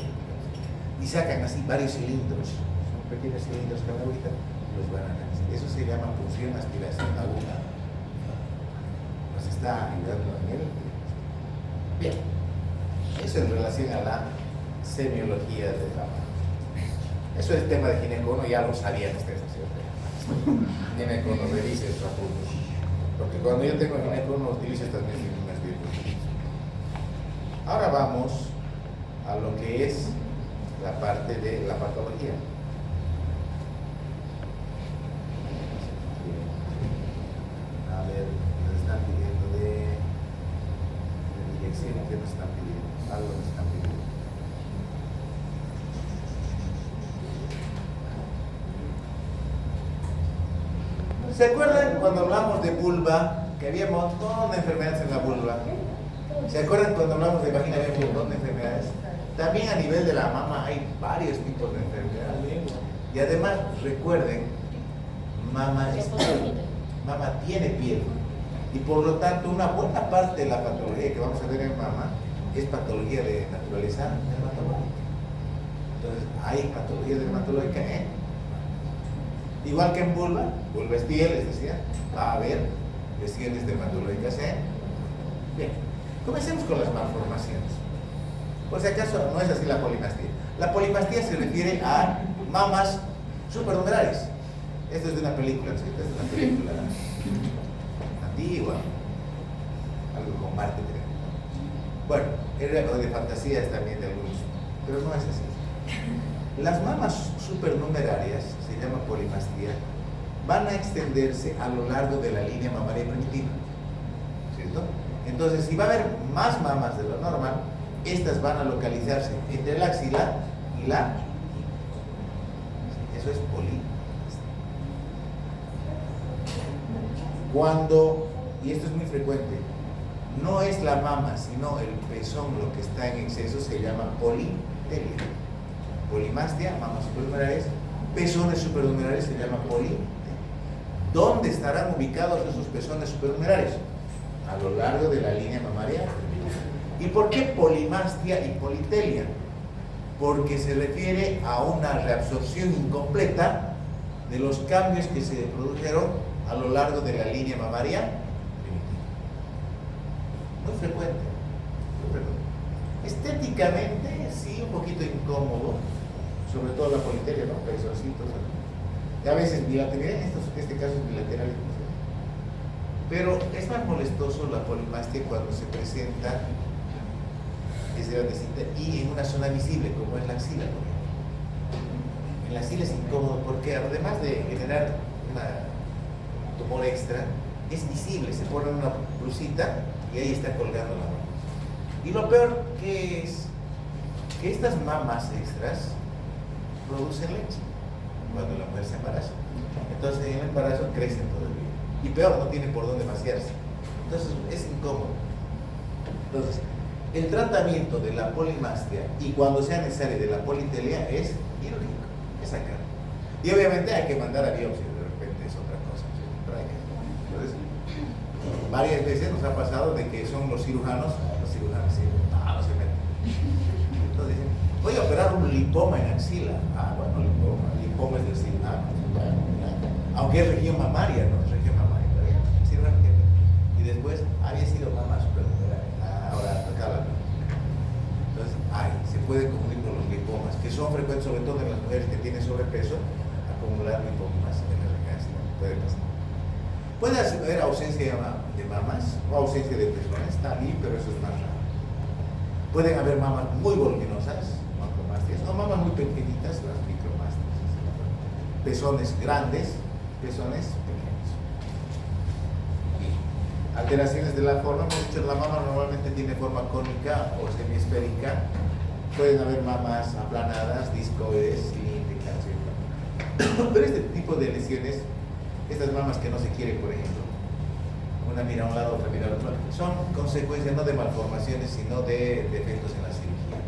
Y sacan así varios cilindros, son pequeños cilindros cada agüita, los van a analizar. Eso se llama punción, aspiración aguda. Nos está ayudando a él. Bien, eso en relación a la semiología de la mama. Eso es el tema de gineco, ya lo sabían ustedes, ¿cierto? Gineco, revise sus apuntes. Porque cuando yo tengo gineco, utilizo estas mismas virtudes. Ahora vamos a lo que es la parte de la patología. A ver, nos están pidiendo de dirección, ¿qué nos están pidiendo? Algo nos están pidiendo. ¿Se acuerdan cuando hablamos de vulva? Que había un montón de enfermedades en la vulva. ¿Se acuerdan cuando hablamos de vagina? Había un montón de enfermedades. También a nivel de la mama hay varios tipos de enfermedades. Y además, recuerden, mama tiene piel. Y por lo tanto, una buena parte de la patología que vamos a ver en mama es patología de naturaleza dermatológica. Entonces, hay patología dermatológica igual que en vulva es piel, les decía, va a haber lesiones dermatológicas Bien, comencemos con las malformaciones. Por si acaso no es así la polimastía. La polimastía se refiere a mamas supernumerales. Esto es de una película, ¿sí? Esta es una película antigua, algo con Marte, creo. Bueno, era de fantasías también de algunos, pero no es así. Las mamas supernumerarias, se llama polimastía, van a extenderse a lo largo de la línea mamaria primitiva, ¿cierto? Entonces, si va a haber más mamas de lo normal, estas van a localizarse entre la axila y la... Eso es polimastía. Cuando, y esto es muy frecuente, no es la mama, sino el pezón lo que está en exceso, se llama politelia. Polimastia, mamas supernumerales, pezones supernumerales se llama politelia. ¿Dónde estarán ubicados esos pezones supernumerarios? A lo largo de la línea mamaria. ¿Y por qué polimastia y politelia? Porque se refiere a una reabsorción incompleta de los cambios que se produjeron a lo largo de la línea mamaria primitiva. Muy frecuente, muy frecuente. Estéticamente, sí, un poquito incómodo, sobre todo la politelia, ¿no? Pezoncitos, ¿no? A veces bilateral, en este caso es bilateral, pero es más molestoso la polimastia cuando se presenta y en una zona visible, como es la axila, por ejemplo. En la axila es incómodo porque además de generar un tumor extra, es visible, se pone una blusita y ahí está colgando la mama. Y lo peor que es que estas mamas extras producen leche cuando la mujer se embaraza. Entonces en el embarazo crecen todavía. Y peor, no tienen por dónde vaciarse. Entonces es incómodo. Entonces, el tratamiento de la polimastia y cuando sea necesario de la politelia es quirúrgico, es sacar. Y obviamente hay que mandar a biopsia, de repente es otra cosa. Entonces, varias veces nos ha pasado de que son los cirujanos sí, no se meten. Entonces dicen, voy a operar un lipoma en axila. Bueno, lipoma es del cirujano. Aunque es región mamaria, ¿no? Es región mamaria, pero el cirujano que... Y después había sido mamá supernumerarial. Ahora acá entonces, se puede confundir con los lipomas, que son frecuentes sobre todo en las mujeres que tienen sobrepeso, acumular lipomas en la región, puede pasar. Puede haber ausencia de mamas o ausencia de pezones, también, pero eso es más raro. Pueden haber mamas muy voluminosas, macromastias, o mamas muy pequeñitas, las micromastias. Pezones grandes, pezones pequeños. Alteraciones de la forma, hemos dicho, la mama normalmente tiene forma cónica o semiesférica. Pueden haber mamas aplanadas, discoides, cilíndricas, etc. Pero este tipo de lesiones, estas mamas que no se quieren, por ejemplo, una mira a un lado, otra mira al otro, son consecuencias no de malformaciones, sino de defectos en la cirugía.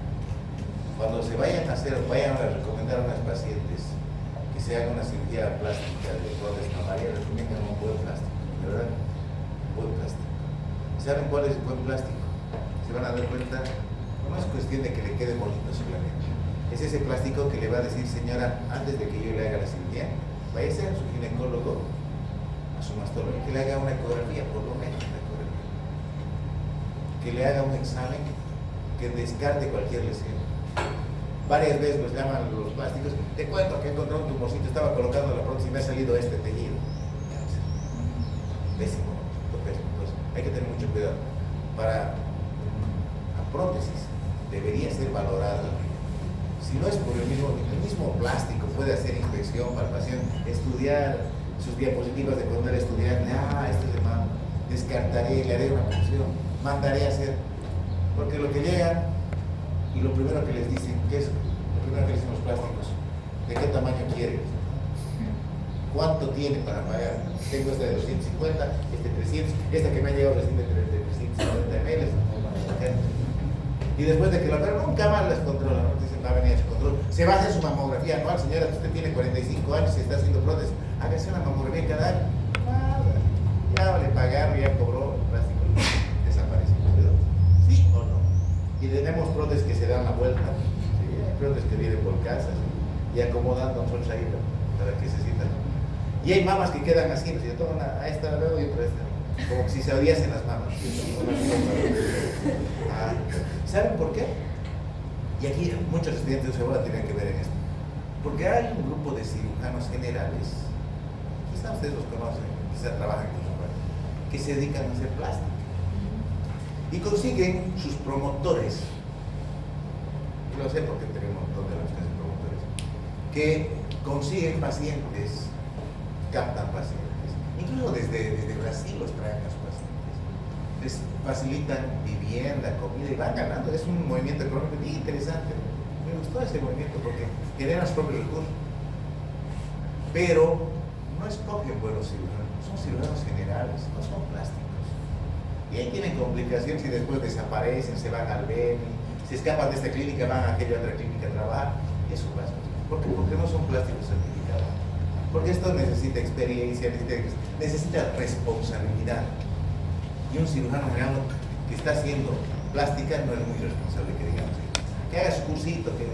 Cuando se vayan a recomendar a unas pacientes que se haga una cirugía plástica de prótesis mamaria, recomiendan un buen plástico, ¿verdad? Buen plástico. ¿Saben cuál es el buen plástico? Se van a dar cuenta, no es cuestión de que le quede bonito solamente. Es ese plástico que le va a decir, señora, antes de que yo le haga la cirugía, vaya a ser a su ginecólogo, a su mastólogo, que le haga una ecografía, por lo menos una ecografía. Que le haga un examen que descarte cualquier lesión. Varias veces los llaman los plásticos, te cuento que he encontrado un tumorcito, estaba colocando la prótesis y me ha salido este tejido. Pésimo. Entonces, hay que tener mucho cuidado. Para la prótesis debería ser valorada. Si no es por el mismo plástico, puede hacer inspección, palpación, estudiar sus diapositivas de cuando era estudiante. Esto es de mano. Descartaré, le haré una punción, mandaré a hacer. Porque lo que llega y lo primero que les dicen, ¿qué es? Lo primero que dicen los plásticos, ¿de qué tamaño quieren? ¿Cuánto tiene para pagar? Tengo esta de 250, este 300, esta que me ha llegado recién de 350 ml. Y después de que lo operaron, nunca más las controlan, ¿no? Dicen, va a venir a su control. Se va a hacer su mamografía anual, señora, usted tiene 45 años y está haciendo prótesis. Hágase una mamografía cada año. Nada. Ya le pagaron, ya cobró, el plástico desaparece. ¿Sí o no? Y tenemos prótesis que se dan la vuelta. ¿Sí? Hay prótesis que vienen por casas y acomodando nosotros ahí para que se sientan. Y hay mamas que quedan así, ¿no? Si yo tomo a esta la veo y otra a esta. Como si se odiasen las mamas. ¿Saben por qué? Y aquí muchos estudiantes de seguro tienen que ver en esto. Porque hay un grupo de cirujanos generales, quizás ustedes los conocen, quizás trabajan con nosotros, que se dedican a hacer plástica. Y consiguen sus promotores, y lo sé porque tenemos un montón de los que hacen promotores, que consiguen pacientes, captan pacientes. Incluso desde Brasil los traen a sus pacientes. Les facilitan vivienda, comida y van ganando. Es un movimiento económico bien interesante. Me gustó ese movimiento porque generan sus propios recursos. Pero no escogen buenos cirujanos, son cirujanos generales, no son plásticos. Y ahí tienen complicaciones y después desaparecen, se van al Beni, se escapan de esta clínica, van a aquella otra clínica a trabajar. Y eso pasa. ¿Por qué? Porque no son plásticos certificados. Porque esto necesita experiencia, necesita responsabilidad. Y un cirujano general que está haciendo plástica no es muy responsable, que digamos. Que haga su cursito, que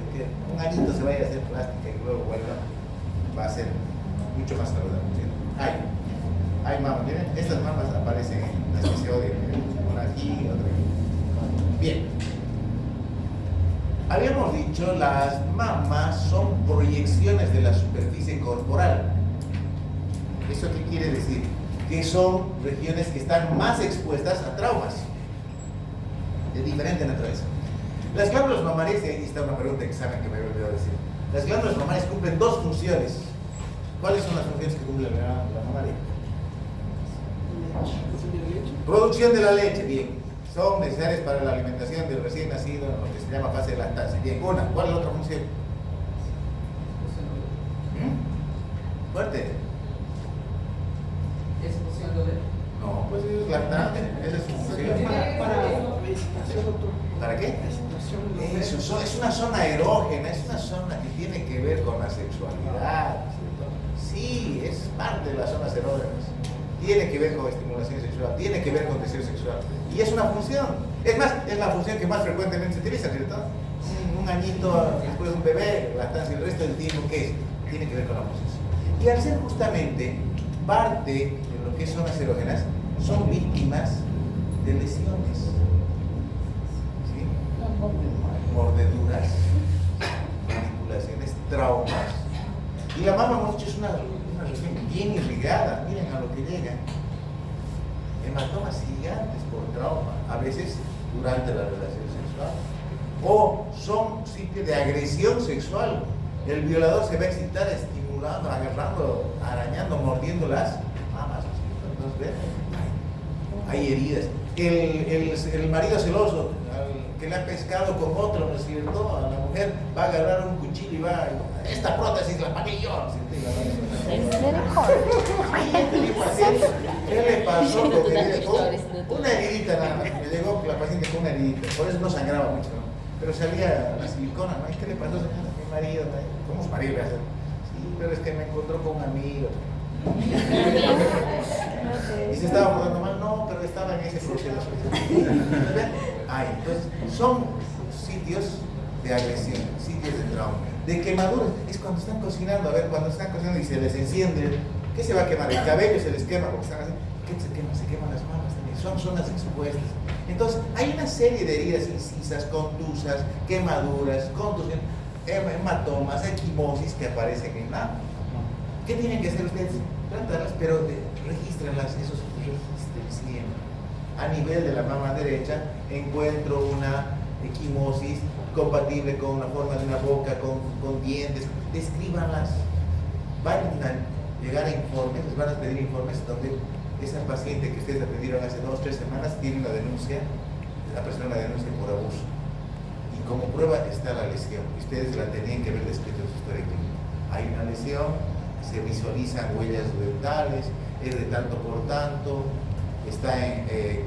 un añito se vaya a hacer plástica y luego vuelva, va a ser mucho más saludable. ¿Sí? Hay mamas, miren, estas mamas aparecen en las que se odian, una aquí, otra aquí. Bien. Habíamos dicho, las mamas son proyecciones de la superficie corporal. ¿Eso qué quiere decir? Que son regiones que están más expuestas a traumas de diferente naturaleza. Las glándulas mamarias, y ahí está una pregunta de examen que me había olvidado decir. Las glándulas mamarias cumplen dos funciones. ¿Cuáles son las funciones que cumple la mamaria? Producción de la leche, bien. Son necesarias para la alimentación del recién nacido, en lo que se llama fase de lactancia. Bien, una. ¿Cuál es la otra función? Fuerte. ¿Exposición de leche? No, pues es lactante. Esa es su función. Para excitación, doctor. ¿Para qué? Eso, es una zona erógena, es una zona que tiene que ver con la sexualidad, ¿cierto? Sí, es parte de las zonas erógenas. Tiene que ver con estimulación sexual, tiene que ver con deseo sexual. Y es una función. Es más, es la función que más frecuentemente se utiliza, ¿cierto? Un añito después de un bebé, lactancia, el resto del tiempo, ¿qué es? Tiene que ver con la función. Y al ser justamente parte de lo que son las erógenas, son víctimas de lesiones. ¿Sí? Mordeduras, manipulaciones, traumas. Y la mama, hemos dicho, es una región bien irrigada. Miren a lo que llegan. Hematomas gigantes por trauma, a veces durante la relación sexual. O son sitios de agresión sexual. El violador se va a excitar estimulando, agarrando, arañando, mordiendo las mamas. Entonces, ¿ven? Hay heridas. El marido celoso, que le ha pescado con otro, ¿no es cierto? A la mujer va a agarrar un cuchillo y va, esta prótesis la pagué yo. ¿Qué le pasó? Con una heridita nada más. Me llegó la paciente con una heridita, por eso no sangraba mucho, ¿no? Pero salía la silicona, ¿no? ¿Qué le pasó? Mi marido, ¿no? ¿Cómo su marido le hace? Sí, pero es que me encontró con un amigo. Y se estaba portando mal, no, pero estaba en ese proceso. Entonces, son sitios de agresión, sitios de trauma, de quemaduras. Es cuando están cocinando, a ver, cuando están cocinando y se les enciende, ¿qué se va a quemar? El cabello se les quema porque están así. ¿Qué se quema? Se queman las mamas también, son zonas expuestas. Entonces, hay una serie de heridas incisas, contusas, quemaduras, contusiones, hematomas, equimosis que aparecen en la. ¿Qué tienen que hacer ustedes? Tratarlas, pero regístrenlas, esos registros siempre. A nivel de la mama derecha, encuentro una equimosis compatible con la forma de una boca, con dientes. Descríbanlas. Van a llegar a informes, les van a pedir informes donde esa paciente que ustedes atendieron hace 2 o 3 semanas tiene una denuncia, la persona una denuncia por abuso. Y como prueba está la lesión. Ustedes la tenían que ver descrito en su historia clínica. Hay una lesión, se visualizan huellas dentales, es de tanto por tanto, está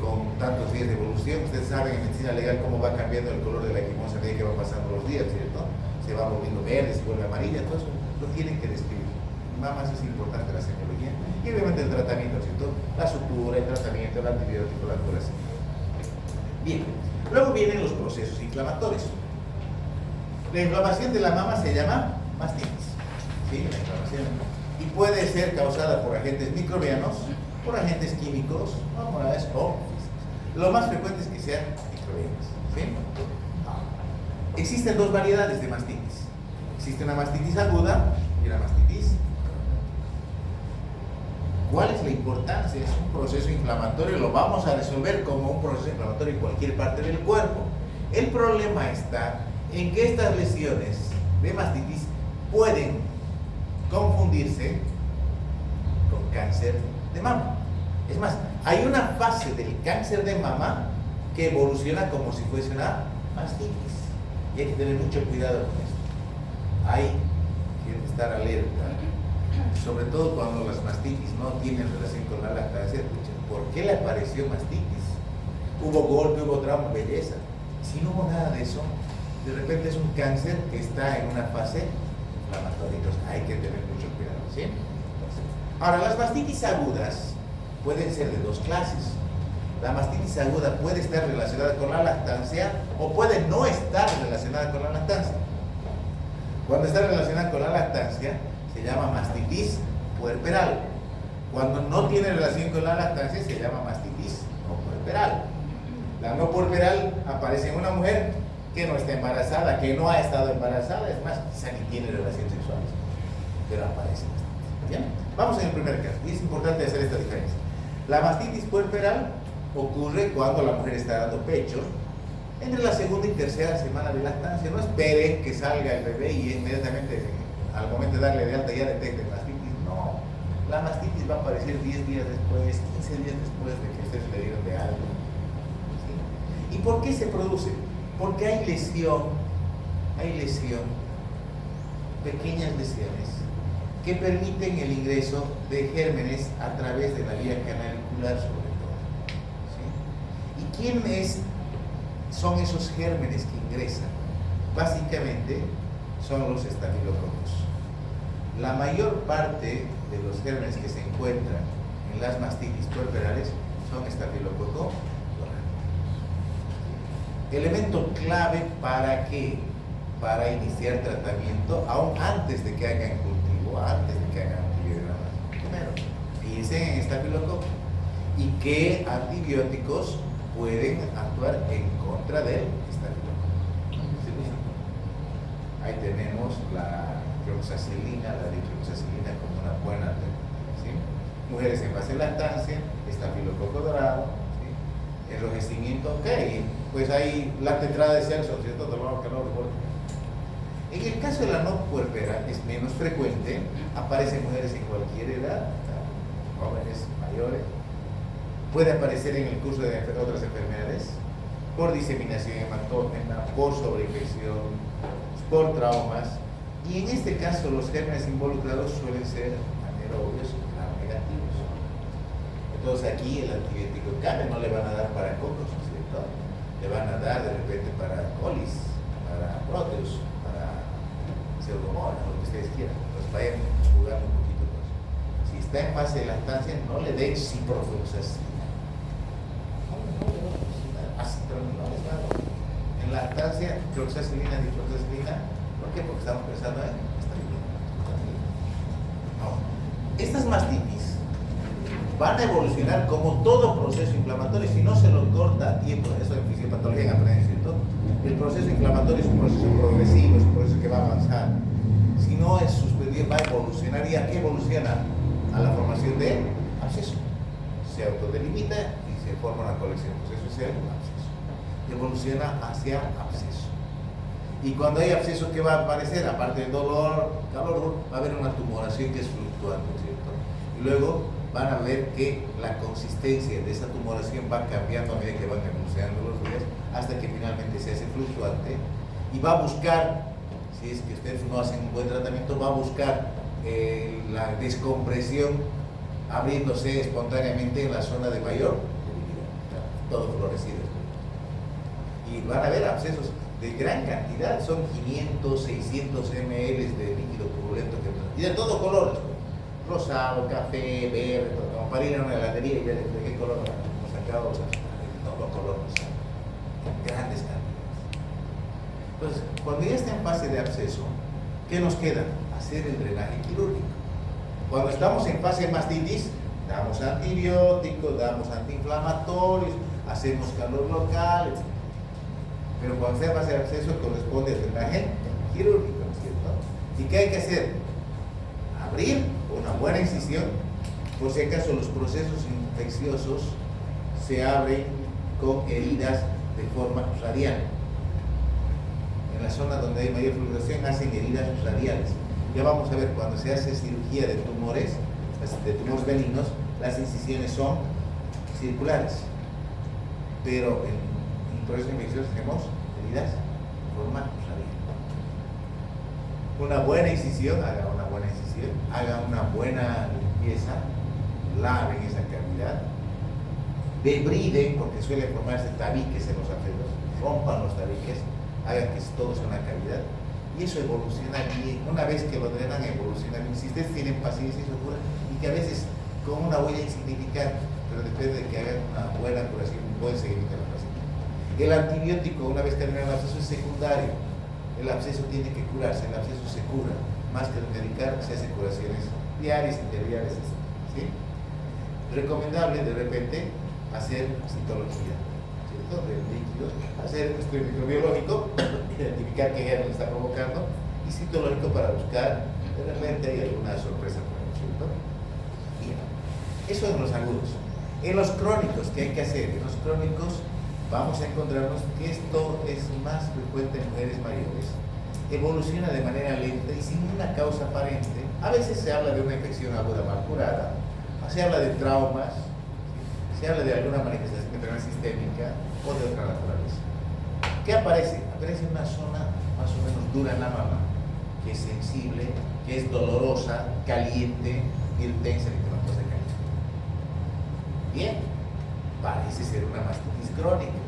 con tantos días de evolución. Ustedes saben en medicina legal cómo va cambiando el color de la equimosis a medida que van pasando los días, ¿cierto? Se va volviendo verde, se vuelve amarilla, todo eso lo tienen que describir. Mamas es importante la semiología y obviamente el tratamiento, ¿cierto? La sutura, el tratamiento, el antibiótico, la curación. Bien, luego vienen los procesos inflamatorios. La inflamación de la mama se llama mastitis. ¿Sí? La inflamación. Y puede ser causada por agentes microbianos, por agentes químicos, hormonales o físicos. Lo más frecuente es que sean microbianos. ¿Sí? Existen 2 variedades de mastitis. Existe una mastitis aguda y una mastitis. ¿Cuál es la importancia? Es un proceso inflamatorio, lo vamos a resolver como un proceso inflamatorio en cualquier parte del cuerpo. El problema está en que estas lesiones de mastitis pueden confundirse con cáncer de mama. Es más, hay una fase del cáncer de mama que evoluciona como si fuese una mastitis. Y hay que tener mucho cuidado con esto. Hay que estar alerta, sobre todo cuando las mastitis no tienen relación con la lactancia. ¿Por qué le apareció mastitis? Hubo golpe, hubo trauma, belleza. Si no hubo nada de eso, de repente es un cáncer que está en una fase inflamatoria. Entonces hay que tener mucho cuidado, ¿sí? Ahora, las mastitis agudas pueden ser de dos clases. La mastitis aguda puede estar relacionada con la lactancia o puede no estar relacionada con la lactancia. Cuando está relacionada con la lactancia se llama mastitis puerperal. Cuando no tiene relación con la lactancia se llama mastitis no puerperal. La no puerperal aparece en una mujer que no está embarazada, que no ha estado embarazada, es más, quizá ni tiene relaciones sexuales, pero aparece. ¿Bien? Vamos en el primer caso, y es importante hacer esta diferencia. La mastitis puerperal ocurre cuando la mujer está dando pecho, entre la segunda y tercera semana de lactancia. No espere que salga el bebé y inmediatamente al momento de darle de alta ya detecte mastitis. No, la mastitis va a aparecer 10 días después, 15 días después de que ustedes le dieron de algo. ¿Sí? ¿Y por qué se produce? Porque hay lesión, pequeñas lesiones que permiten el ingreso de gérmenes a través de la vía canalicular sobre todo. ¿Sí? ¿Y quiénes son esos gérmenes que ingresan? Básicamente son los estafilococos. La mayor parte de los gérmenes que se encuentran en las mastitis puerperales son estafilococo dorado. Elemento clave para qué? Para iniciar tratamiento aún antes de que hagan cultivo, antes de que hagan antibiogramas. Primero, piensen en estafilococo y qué antibióticos pueden actuar en contra del estafilococo. Ahí tenemos la cloxacilina, la dicloxacilina como una buena alternativa. ¿Sí? Mujeres en fase de lactancia, estafilococo dorado, ¿sí? Enrojecimiento, ok, pues hay la tetrada de Celso, ¿cierto? Dolor, calor, reporte. En el caso de la no puerperal es menos frecuente, aparecen mujeres en cualquier edad, jóvenes, mayores, puede aparecer en el curso de otras enfermedades, por diseminación hematógena, por sobreinfección, por traumas, y en este caso los gérmenes involucrados suelen ser anaerobios o gram-negativos. Entonces aquí el antibiótico CAME no le van a dar para cocos, ¿cierto? Le van a dar de repente para colis, para proteus, para pseudomonas, lo que ustedes quieran. Pues vayan jugando un poquito con eso. Si está en fase de lactancia, no le den ciprofloxacina. No es nada. En lactancia, cloxacilina, dicloxacilina. ¿Por qué? Porque estamos pensando en estabilidad. No. Estas mastitis van a evolucionar como todo proceso inflamatorio si no se lo corta a tiempo. Eso en fisiopatología aprenden, ¿cierto? El proceso inflamatorio es un proceso progresivo, es un proceso que va a avanzar. Si no es suspendido, va a evolucionar. ¿Y a qué evoluciona? A la formación de absceso. Se autodelimita y se forma una colección. Pues eso es el absceso. Evoluciona hacia absceso. Y cuando hay absceso, ¿qué va a aparecer? Aparte del dolor, calor, va a haber una tumoración que es fluctuante, ¿cierto? Y luego van a ver que la consistencia de esa tumoración va cambiando a medida que van evolucionando los días, hasta que finalmente se hace fluctuante y va a buscar, si es que ustedes no hacen un buen tratamiento, va a buscar la descompresión abriéndose espontáneamente en la zona de mayor debilidad, todo florecido. Y van a ver abscesos de gran cantidad, son 500, 600 ml de líquido purulento y de todo color, rosado, café, verde, como para ir a una heladería y ver de qué color hemos sacado, todo color rosado, grandes cantidades. Entonces, cuando ya está en fase de absceso, ¿qué nos queda? Hacer el drenaje quirúrgico. Cuando estamos en fase de mastitis, damos antibióticos, damos antiinflamatorios, hacemos calor local, etc. Pero cuando está en fase de absceso corresponde al drenaje quirúrgico, ¿no es cierto? ¿Y qué hay que hacer? Abrir una buena incisión, por si acaso los procesos infecciosos se abren con heridas de forma radial. En la zona donde hay mayor fluctuación hacen heridas radiales. Ya vamos a ver, cuando se hace cirugía de tumores benignos, las incisiones son circulares, pero en procesos infecciosos hacemos heridas de forma radial. Una buena incisión, haga una buena incisión, haga una buena limpieza, laven esa cavidad, debriden, porque suele formarse tabiques en los abscesos, rompan los tabiques, hagan que todo sea una cavidad, y eso evoluciona bien. Una vez que lo drenan, evoluciona bien. Si ustedes tienen paciencia y se curan, y que a veces con una huella insignificante, pero depende de que hagan una buena curación, un buen seguimiento de la paciente. El antibiótico, una vez terminado el absceso, es secundario. El absceso tiene que curarse, el absceso se cura. Más que medicar, se hacen curaciones diarias, interdiarias, ¿sí? Recomendable de repente hacer citología, ¿cierto? Del líquido, hacer un estudio microbiológico, identificar qué germen está provocando, y citológico para buscar, de repente hay alguna sorpresa por ahí, ¿cierto? Bien, eso en los agudos. En los crónicos, ¿qué hay que hacer? En los crónicos vamos a encontrarnos que esto es más frecuente en mujeres mayores, evoluciona de manera lenta y sin una causa aparente. A veces se habla de una infección aguda mal curada, se habla de traumas, ¿sí? Se habla de alguna manifestación de enfermedad sistémica o de otra naturaleza. ¿Qué aparece? Aparece una zona más o menos dura en la mama, que es sensible, que es dolorosa, caliente, intensa, eritematosa y caliente. Bien, parece ser una mastitis crónica.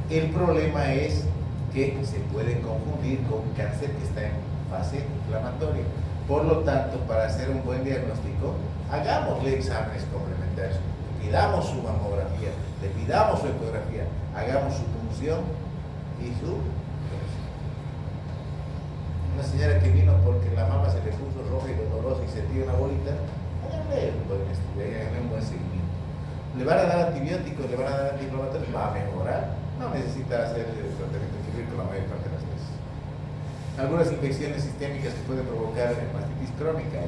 El problema es que se puede confundir con cáncer que está en fase inflamatoria. Por lo tanto, para hacer un buen diagnóstico, hagámosle exámenes complementarios, le pidamos su mamografía, le pidamos su ecografía, hagamos su punción y su... Una señora que vino porque la mama se le puso roja y dolorosa y sentía una bolita, háganle un buen estudio, háganle un buen seguimiento. Le van a dar antibióticos, le van a dar antiinflamatorios, va a mejorar, no necesita hacer el tratamiento quirúrgico la mayor parte de las veces. Algunas infecciones sistémicas que pueden provocar mastitis crónica.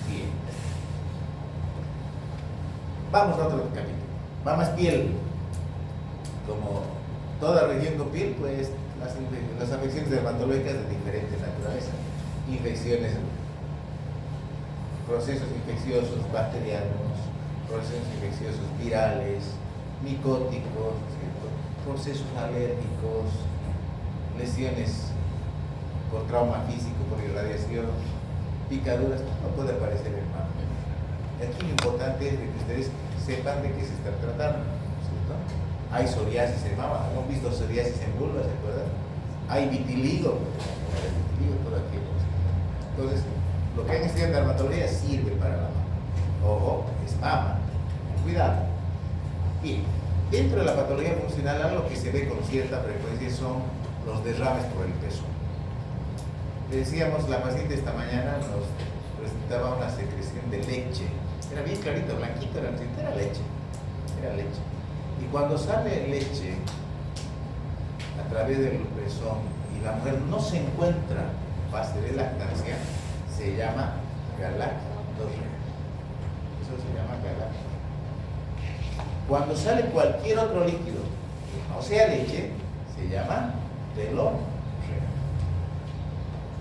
Bien. Vamos a otro capítulo. Mamas piel. Como toda región con piel, pues las afecciones dermatológicas de diferente naturaleza. Infecciones, procesos infecciosos bacterianos, procesos infecciosos virales, micóticos, ¿cierto? Procesos alérgicos, lesiones por trauma físico, por irradiación, picaduras, no puede aparecer en mama. Aquí lo importante es que ustedes sepan de qué se está tratando, ¿cierto? Hay psoriasis en mama, hemos visto psoriasis en vulva, ¿se acuerdan? Hay vitiligo, todo aquello. Entonces, lo que hay en estudiar en dermatología sirve para la mama. Ojo, es mama, cuidado. Bien, dentro de la patología funcional, algo que se ve con cierta frecuencia son los derrames por el pezón. Le decíamos, la paciente esta mañana nos presentaba una secreción de leche. Era bien clarito, blanquito, era leche. Era leche. Y cuando sale leche a través del pezón y la mujer no se encuentra en fase de lactancia, se llama galactorrea. Eso se llama galactorrea. Cuando sale cualquier otro líquido que no sea leche, se llama telorrea.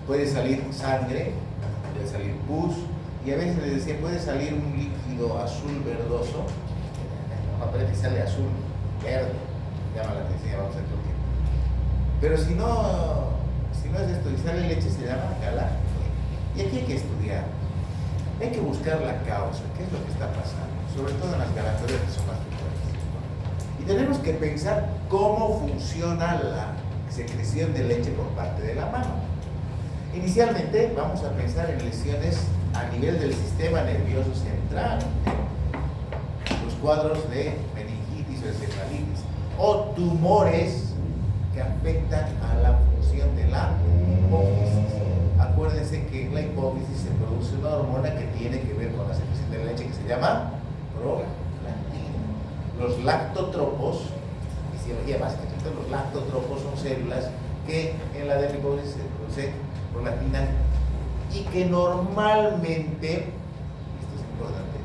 Puede salir sangre, puede salir pus, y a veces les decía, puede salir un líquido azul verdoso, no parece que sale azul, verde, llama la atención, vamos a ver por qué. Pero si no es esto y sale leche, se llama galactorrea. Y aquí hay que estudiar, hay que buscar la causa, qué es lo que está pasando, sobre todo en las galactorias que son más frecuentes. Y tenemos que pensar cómo funciona la secreción de leche por parte de la mama. Inicialmente vamos a pensar en lesiones a nivel del sistema nervioso central, los cuadros de meningitis o encefalitis, o tumores que afectan a la función de la hipófisis. Acuérdense que en la hipófisis se produce una hormona que tiene que ver con la secreción de la leche que se llama prolactina. Los lactótropos, fisiología básica, los lactótropos son células que en la hipófisis se produce prolactina y que normalmente, esto es importante,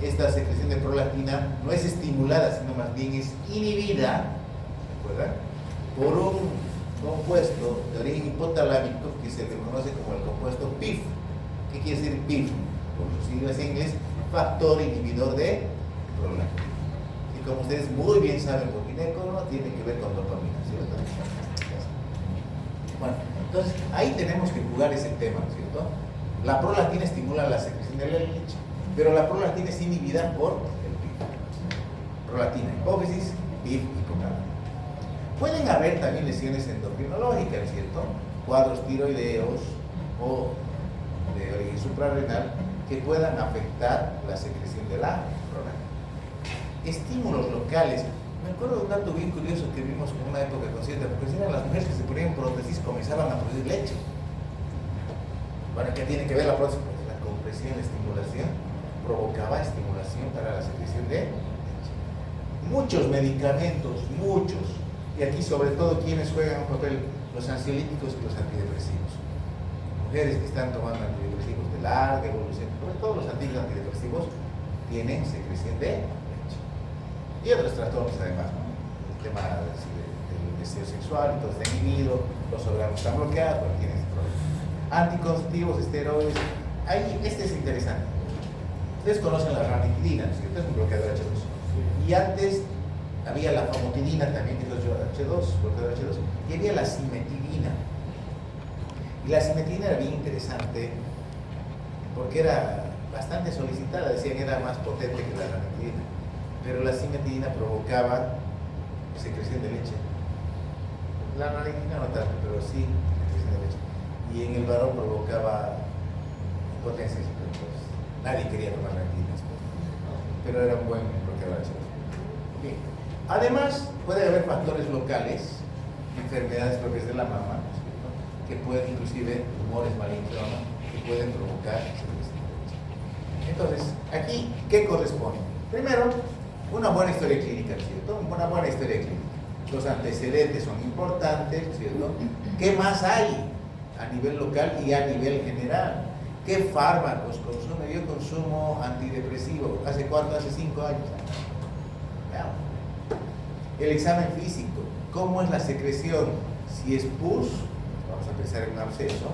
esta secreción de prolactina no es estimulada, sino más bien es inhibida, ¿recuerdan? Por un compuesto de origen hipotalámico que se le conoce como el compuesto PIF. ¿Qué quiere decir PIF? Por sus siglas en inglés, factor inhibidor de prolactina. Y como ustedes muy bien saben por gineco, tiene que ver con dopamina, ¿cierto? Bueno, entonces ahí tenemos que jugar ese tema, ¿cierto? La prolactina estimula la secreción de la leche, pero la prolactina es inhibida por el PIF. Prolactina, hipófisis, PIF y cocaína. Pueden haber también lesiones endocrinológicas, ¿cierto? Cuadros tiroideos o de origen suprarrenal que puedan afectar la secreción de la prolactina. Estímulos locales. Me acuerdo de un dato bien curioso que vimos en una época con cierta frecuencia: las mujeres que se ponían prótesis comenzaban a producir leche. Bueno, ¿qué tiene que ver la prótesis? Pues la compresión, la estimulación provocaba estimulación para la secreción de leche. Muchos medicamentos, muchos, y aquí sobre todo quienes juegan un papel: los ansiolíticos y los antidepresivos. Mujeres que están tomando antidepresivos de larga evolución, sobre todo los antidepresivos, tienen secreción de leche. Y otros trastornos además, ¿no? El tema del deseo sexual, entonces está inhibido, los órganos están bloqueados, pero tienen ese problema. Anticonceptivos, esteroides. Ahí, este es interesante. Ustedes conocen la ranitidina, ¿no es cierto? Es un bloqueador H2. Y antes había la famotidina también, que es H2, bloqueador H2, y había la cimetidina. Y la cimetidina era bien interesante porque era bastante solicitada, decían que era más potente que la ranitidina, pero la cimetidina provocaba secreción de leche. La ranitidina no tanto, pero sí secreción de leche. Y en el varón provocaba impotencia. Pues, nadie quería tomar ranitidina, pero era un buen bloqueador H2. Bien. Además, puede haber factores locales, enfermedades propias de la mama, ¿no? Que pueden, inclusive tumores malignos, ¿no? Que pueden provocar secreción de leche. Entonces, aquí, ¿qué corresponde? Primero, una buena historia clínica, ¿cierto? Una buena historia clínica. Los antecedentes son importantes, ¿cierto? ¿Qué más hay a nivel local y a nivel general? ¿Qué fármacos consume? Yo consumo antidepresivo. ¿Hace cuánto? Hace 5 años. Veamos. El examen físico. ¿Cómo es la secreción? Si es pus, vamos a pensar en un absceso.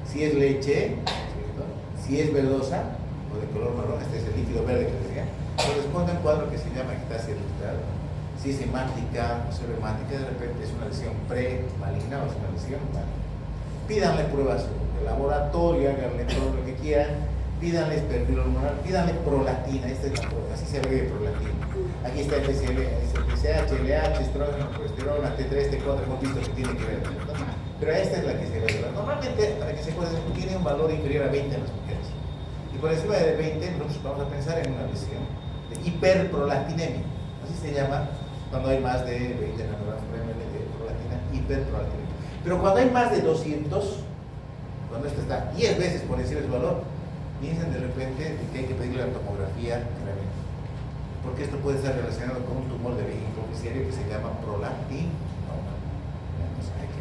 Si es leche, ¿cierto? Si es verdosa o de color marrón, este es el líquido verde que decía, corresponde a un cuadro que se llama ectasia ductal. Si es hemática o pseudohemática, de repente es una lesión pre-maligna o es una lesión maligna. Pídanle pruebas de laboratorio, háganle todo lo que quieran, pídanle perfil hormonal, pídanle prolactina, esta es la prueba, así se abrevia prolactina. Aquí está el TSH, LH, estrógeno, progesterona, T3, T4, hemos visto que tiene que ver, ¿cierto? Pero esta es la que se evalúa. Normalmente, para que se pueda, tiene un valor inferior a 20 en las mujeres. Y por encima de 20, nosotros vamos a pensar en una lesión de hiperprolactinemia. Así se llama cuando hay más de 20 nanogramos por ml de prolactina, hiperprolactinemia. Pero cuando hay más de 200, cuando esto está 10 veces por encima de su valor, piensen de repente que hay que pedirle la tomografía claramente. Porque esto puede estar relacionado con un tumor de origen hipoficiario que se llama prolactinoma. Entonces hay que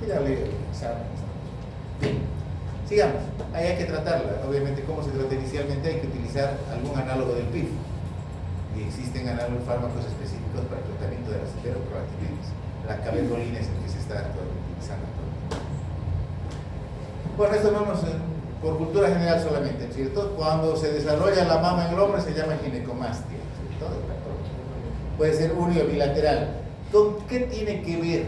pídale exámenes. Bien, sigamos. Ahí hay que tratarla. Obviamente, ¿cómo se trata inicialmente? Hay que utilizar algún análogo del PIF. Y existen análogos fármacos específicos para el tratamiento de las hiperprolactinemias. La cabergolina es el que se está utilizando actualmente. Bueno, esto vamos por cultura general solamente, ¿cierto? Cuando se desarrolla la mama en el hombre se llama ginecomastia, ¿cierto? Puede ser uni o bilateral. ¿Con qué tiene que ver?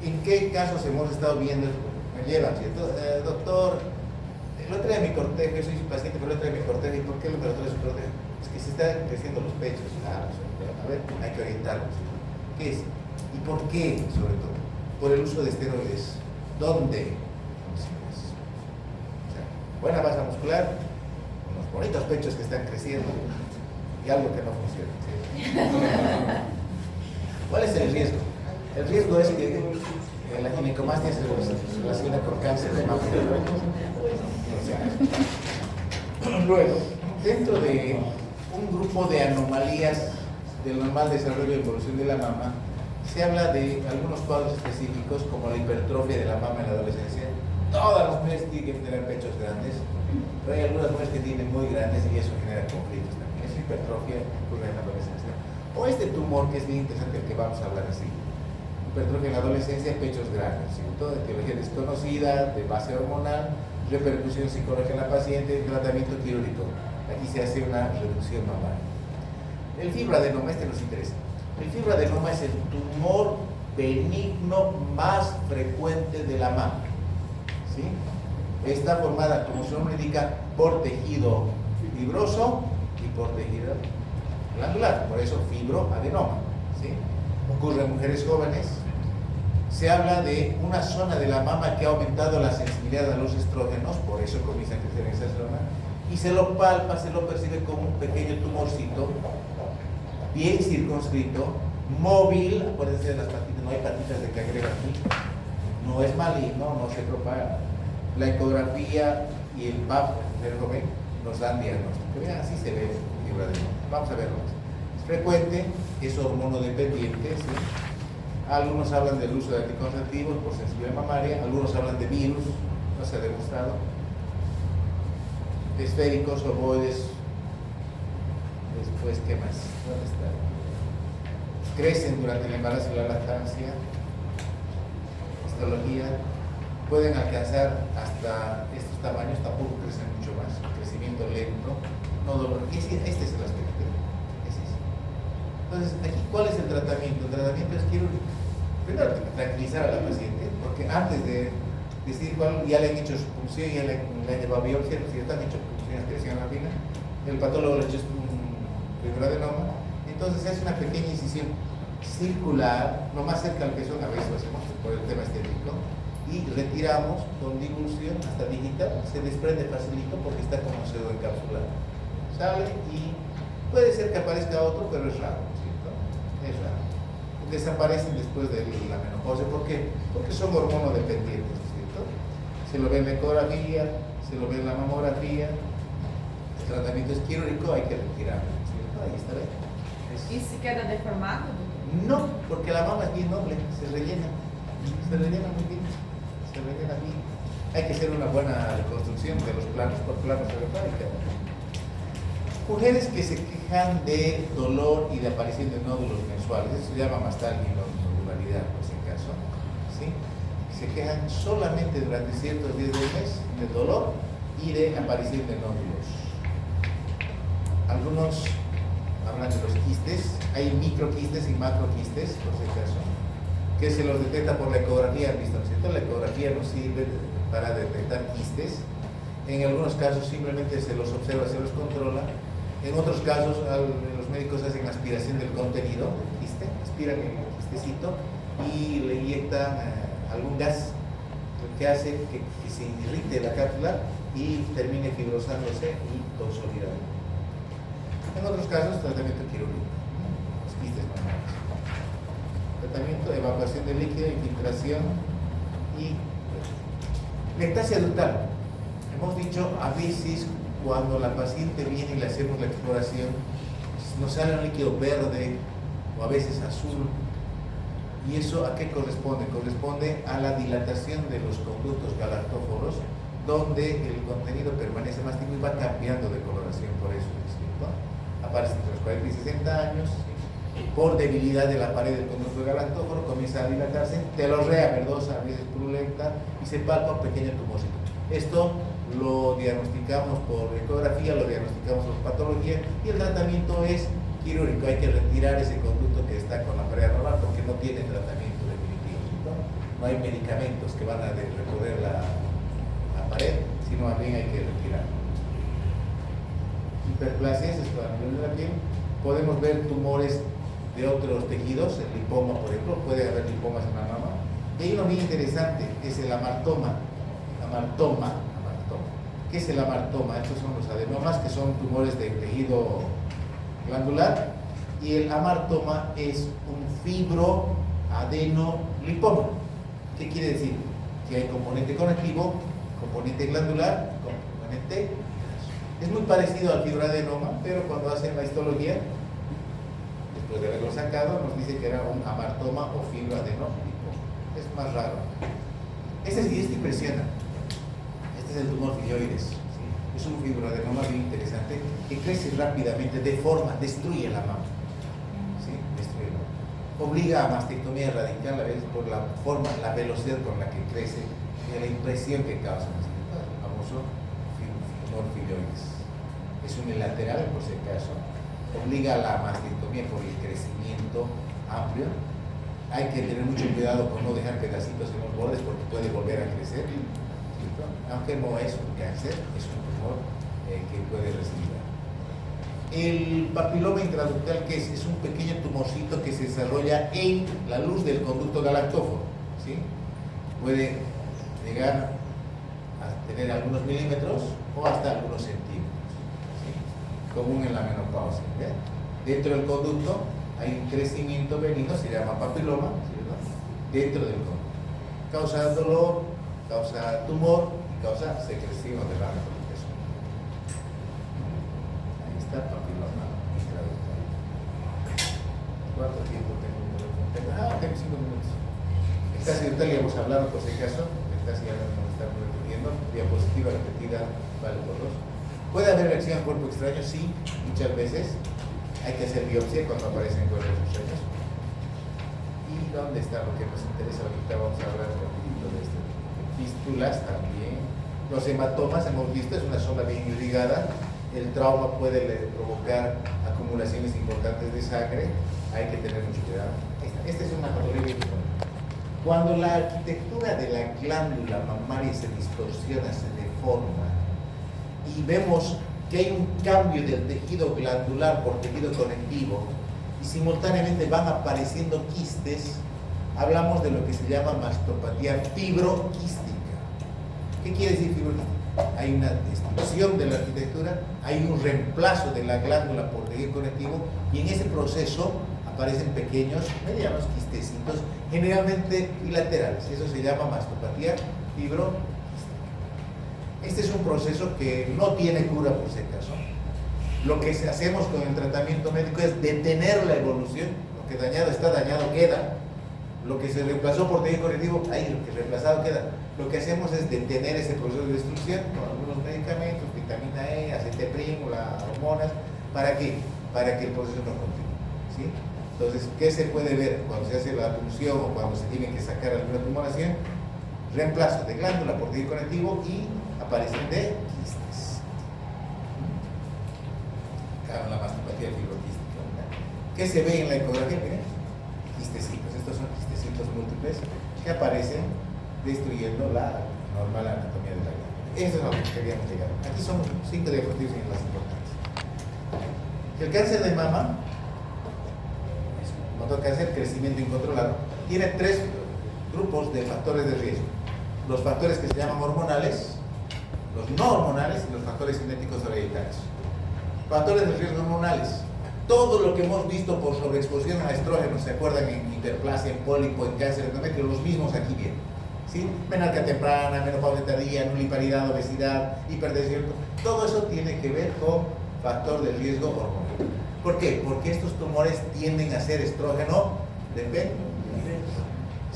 ¿En qué casos hemos estado viendo? Me llevan, ¿cierto? Doctor, el otro día mi cortejo, yo soy su paciente, pero el otro día mi cortejo, ¿y por qué el otro día su cortejo? Es que se están creciendo los pechos. A ver, hay que orientarnos. ¿Qué es? ¿Y por qué, sobre todo? Por el uso de esteroides. ¿Dónde? Buena masa muscular, unos bonitos pechos que están creciendo y algo que no funciona. ¿Sí? ¿Cuál es el riesgo? El riesgo es que la ginecomastia se relaciona con cáncer de mama. Luego, dentro de un grupo de anomalías del normal desarrollo y evolución de la mama, se habla de algunos cuadros específicos como la hipertrofia de la mama en la adolescencia. Todas las mujeres tienen que tener pechos grandes, pero hay algunas mujeres que tienen muy grandes y eso genera conflictos también. Es hipertrofia ocurre en la adolescencia. O este tumor que es bien interesante, el que vamos a hablar así. Hipertrofia en la adolescencia, pechos grandes, ¿cierto? Etiología desconocida, de base hormonal, repercusión psicológica en la paciente, tratamiento quirúrgico. Aquí se hace una reducción mamaria. El fibroadenoma, este nos interesa. El fibroadenoma es el tumor benigno más frecuente de la mama. ¿Sí? Está formada, como su nombre indica, por tejido fibroso y por tejido glandular, por eso fibroadenoma. ¿Sí? Ocurre en mujeres jóvenes. Se habla de una zona de la mama que ha aumentado la sensibilidad a los estrógenos, por eso comienza a crecer en esa zona, y se lo palpa, se lo percibe como un pequeño tumorcito, bien circunscrito, móvil. Acuérdense de las patitas, no hay patitas de cangrejo aquí, no es maligno, no se propaga. La ecografía y el PAP, nos dan diagnóstico. Vean, así se ve fibra de nódulo. Vamos a verlo. Es frecuente, es hormonodependiente, ¿sí? Algunos hablan del uso de anticonceptivos por sensibilidad mamaria, algunos hablan de virus, no se ha demostrado. Esféricos, ovoides, después, ¿qué más? ¿Dónde está? Crecen durante el embarazo y la lactancia, histología, pueden alcanzar hasta estos tamaños, tampoco crecen mucho más, crecimiento lento, no dolor. Este es el aspecto. Entonces, aquí, ¿cuál es el tratamiento? El tratamiento es quirúrgico. Primero, tranquilizar a la paciente, porque antes de decir cuál, ya le han hecho su punción, ya le han llevado a biopsia, si ya están hecho punciones que decían la fina, el patólogo le ha hecho un fibroadenoma, entonces es una pequeña incisión circular, lo más cerca al pezón, a veces lo hacemos por el tema estético, y retiramos con divulsión hasta digital, se desprende facilito porque está como pseudo encapsulado. Sale y puede ser que aparezca otro, pero es raro, ¿cierto? Es raro. Desaparecen después de la menopausia. ¿Por qué? Porque son hormonodependientes, ¿cierto? Se lo ve en la ecografía, se lo ve en la mamografía. El tratamiento es quirúrgico, hay que retirarlo, ¿cierto? Ahí está bien. ¿Y si queda deformado? No, porque la mama es bien noble, se rellena muy bien, se rellena bien. Hay que hacer una buena reconstrucción de los planos por planos cerebrales. Mujeres que se quejan de dolor y de aparición de nódulos mensuales, eso se llama mastalgia y nodularidad, por si acaso, ¿sí? Se quejan solamente durante ciertos días del mes de dolor y de aparición de nódulos. Algunos hablan de los quistes, hay microquistes y macroquistes, por si acaso, que se los detecta por la ecografía, ¿visto? ¿Cierto? La ecografía nos sirve para detectar quistes. En algunos casos simplemente se los observa, se los controla. En otros casos, los médicos hacen aspiración del contenido del quiste, aspiran el quistecito y le inyectan algún gas que hace que se irrite la cápsula y termine fibrosándose y consolidando. En otros casos, tratamiento quirúrgico, los quistes mamarios. Tratamiento de evacuación de líquido, infiltración y lactancia ductal. Hemos dicho a veces, cuando la paciente viene y le hacemos la exploración, nos sale un líquido verde o a veces azul. ¿Y eso a qué corresponde? Corresponde a la dilatación de los conductos galactóforos, donde el contenido permanece más tiempo y va cambiando de coloración. Por eso, ¿cierto? Aparece entre los 40 y 60 años, por debilidad de la pared del conducto galactóforo, comienza a dilatarse, telorrea verdosa, a veces purulenta, y se palpa un pequeño tumorcito. Esto lo diagnosticamos por ecografía, lo diagnosticamos por patología y el tratamiento es quirúrgico. Hay que retirar ese conducto que está con la pared anormal porque no tiene tratamiento definitivo, ¿no? No hay medicamentos que van a recorrer la pared, sino más bien hay que retirarlo. Hiperplasias, esto a nivel de la piel. Podemos ver tumores de otros tejidos, el lipoma, por ejemplo, puede haber lipomas en la mama. Y hay uno bien interesante, que es el amartoma. ¿Qué es el amartoma? Estos son los adenomas, que son tumores de tejido glandular, y el amartoma es un fibroadenolipoma. ¿Qué quiere decir? Que hay componente conectivo, componente glandular, componente. Es muy parecido al fibroadenoma, pero cuando hacen la histología, después de haberlo sacado, nos dice que era un amartoma o fibroadenolipoma. Es más raro. Este sí impresiona. Este es el tumor filioides. ¿Sí? Es un fibroadenoma bien interesante que crece rápidamente, deforma, destruye la mama. ¿Sí? Destruye la mama. Obliga a mastectomía radical a veces por la forma, la velocidad con la que crece y la impresión que causa. El famoso tumor filioides. Es unilateral, por si acaso. Obliga a la mastectomía por el crecimiento amplio. Hay que tener mucho cuidado con no dejar pedacitos en los bordes porque puede volver a crecer. ¿Cierto? Aunque no es un cáncer, es un tumor que puede recibir. El papiloma intraductal, que es un pequeño tumorcito que se desarrolla en la luz del conducto galactóforo. ¿Sí? Puede llegar a tener algunos milímetros o hasta algunos centímetros. común en la menopausia. ¿Ve? Dentro del conducto hay un crecimiento benigno, se llama papiloma, ¿cierto? Dentro del conducto. Causa dolor, causa tumor y causa secreción de la reproducción. Ahí está papiloma intraductal. ¿Cuánto tiempo tengo? Tengo 5 minutos. El caso de ya hemos hablado por si acaso, el caso ya no estamos repitiendo, diapositiva repetida vale por 2. ¿Puede haber reacción al cuerpo extraño? Sí, muchas veces. Hay que hacer biopsia cuando aparecen cuerpos extraños. ¿Y dónde está lo que nos interesa ahorita? Vamos a hablar un poquito de esto. Fístulas también. Los hematomas, hemos visto, es una zona bien irrigada. El trauma puede provocar acumulaciones importantes de sangre. Hay que tener mucho cuidado. Esta es una patología. Cuando la arquitectura de la glándula mamaria se distorsiona, se deforma, y vemos que hay un cambio del tejido glandular por tejido conectivo, y simultáneamente van apareciendo quistes, hablamos de lo que se llama mastopatía fibroquística. ¿Qué quiere decir fibroquística? Hay una destrucción de la arquitectura, hay un reemplazo de la glándula por tejido conectivo, y en ese proceso aparecen pequeños, medianos quistecitos, generalmente bilaterales. Eso se llama mastopatía fibroquística. Este es un proceso que no tiene cura por si acaso. Lo que hacemos con el tratamiento médico es detener la evolución. Lo que dañado está, dañado queda. Lo que se reemplazó por tejido conectivo, ahí lo que reemplazado queda. Lo que hacemos es detener ese proceso de destrucción con algunos medicamentos, vitamina E, aceite primo, las hormonas. ¿Para qué? Para que el proceso no continúe, ¿sí? Entonces, ¿qué se puede ver cuando se hace la punción o cuando se tiene que sacar alguna tumoración? Reemplazo de glándula por tejido conectivo y aparición de quistes. Claro, la mastopatía fibroquística. ¿Qué se ve en la ecografía? Miren, quistecitos. Estos son quistecitos múltiples que aparecen destruyendo la normal anatomía de la glándula. Eso es a lo que queríamos llegar. Aquí son 5 diapositivas las importantes. El cáncer de mama, cáncer, crecimiento incontrolado, tiene 3 grupos de factores de riesgo. Los factores que se llaman hormonales, los no hormonales y los factores genéticos hereditarios. Factores de riesgo hormonales. Todo lo que hemos visto por sobreexposición a estrógenos, ¿se acuerdan? En hiperplasia, en pólipo, en cáncer endometrio, los mismos aquí vienen. ¿Sí? Menarquia temprana, menopausia tardía, nuliparidad, obesidad, hipertensión. Todo eso tiene que ver con factor de riesgo hormonal. ¿Por qué? Porque estos tumores tienden a ser estrógeno dependientes.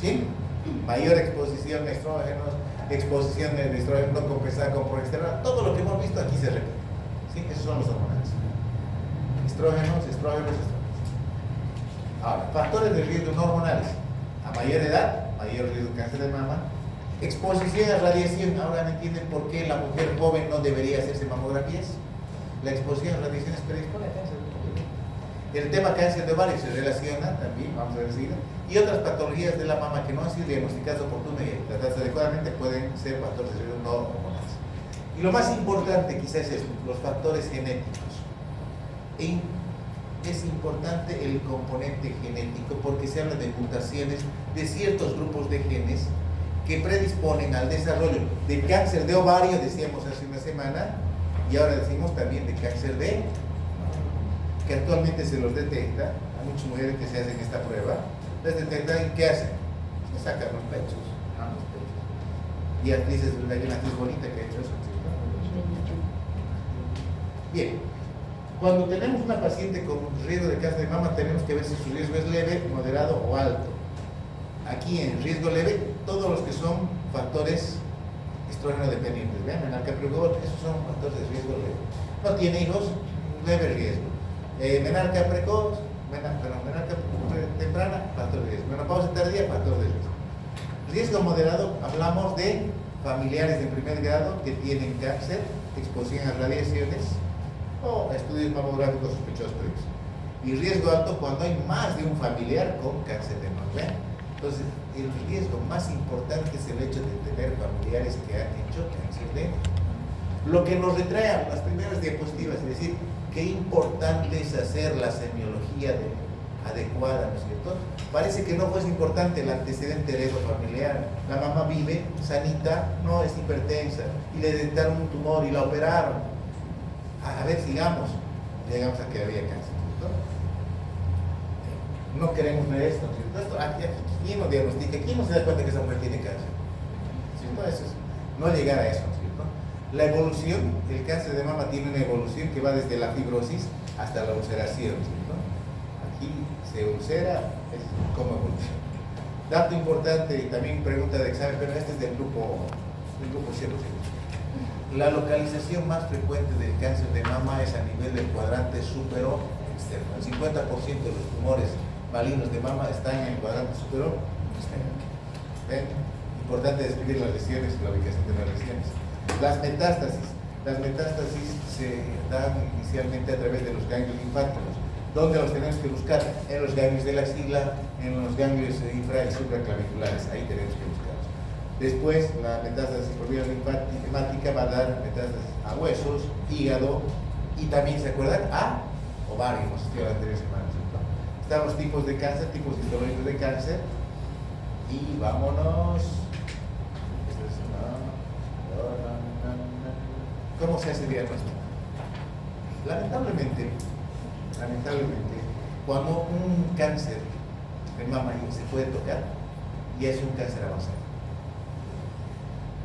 ¿Sí? Mayor exposición a estrógenos, exposición de estrógeno no compensada con progesterona, todo lo que hemos visto aquí se repite. ¿Sí? Esos son los hormonales. Estrógenos. Ahora, factores de riesgo no hormonales. A mayor edad, mayor riesgo de cáncer de mama. Exposición a radiación. Ahora me entienden por qué la mujer joven no debería hacerse mamografías. La exposición a radiaciones predispone a cáncer. El tema cáncer de ovario se relaciona también, vamos a decir, y otras patologías de la mama que no han sido diagnosticadas oportunamente y tratadas adecuadamente pueden ser factores de riesgo no hormonales. Y lo más importante quizás es los factores genéticos. Es importante el componente genético porque se habla de mutaciones de ciertos grupos de genes que predisponen al desarrollo de cáncer de ovario, decíamos hace una semana, y ahora decimos también de cáncer de que actualmente se los detecta. Hay muchas mujeres que se hacen esta prueba, les detectan y ¿qué hacen? Se sacan los pechos, ambos pechos. Y actrices, hay una actriz bonita que ha hecho eso. Bien, cuando tenemos una paciente con riesgo de cáncer de mama, tenemos que ver si su riesgo es leve, moderado o alto. Aquí en riesgo leve, todos los que son factores estrógeno dependientes, vean, menarquia precoz, esos son factores de riesgo leve. No tiene hijos, leve riesgo. Menarquia precoz, menarquia temprana, factor de riesgo. Menopausia tardía, factor de riesgo. Riesgo moderado, hablamos de familiares de primer grado que tienen cáncer, exposición a radiaciones o estudios mamográficos sospechosos previos. Y riesgo alto cuando hay más de un familiar con cáncer de mama. ¿Ven? Entonces, el riesgo más importante es el hecho de tener familiares que han hecho cáncer de mama. Lo que nos retrae a las primeras diapositivas, es decir, qué importante es hacer la semiología adecuada, ¿no es cierto? Parece que no fuese importante el antecedente heredofamiliar. La mamá vive sanita, no es hipertensa, y le detectaron un tumor y la operaron. A ver, sigamos. llegamos a que había cáncer, ¿cierto? No queremos ver esto, ¿cierto? Aquí, ¿quién nos diagnostica? ¿Quién no se da cuenta que esa mujer tiene cáncer? ¿Cierto? Eso es, no llegar a eso, ¿cierto? La evolución, el cáncer de mama tiene una evolución que va desde la fibrosis hasta la ulceración, ¿cierto? Aquí se ulcera, es como evolución. Dato importante, y también pregunta de examen, pero este es del grupo 0. La localización más frecuente del cáncer de mama es a nivel del cuadrante superior externo. El 50% de los tumores malignos de mama están en el cuadrante superior externo. ¿Ven? Importante describir las lesiones y la ubicación de las lesiones. Las metástasis se dan inicialmente a través de los ganglios linfáticos. ¿Dónde los tenemos que buscar? En los ganglios de la axila, en los ganglios infra y supraclaviculares. Ahí tenemos que buscarlos. Después, la metástasis por vía linfática va a dar metástasis a huesos, hígado y también, ¿se acuerdan? A ovario, hemos estudiado la anterior semana. Están los tipos de cáncer, tipos histológicos de cáncer. Y vámonos. ¿Cómo se hace diagnóstico? Lamentablemente, cuando un cáncer de mama se puede tocar, ya es un cáncer avanzado.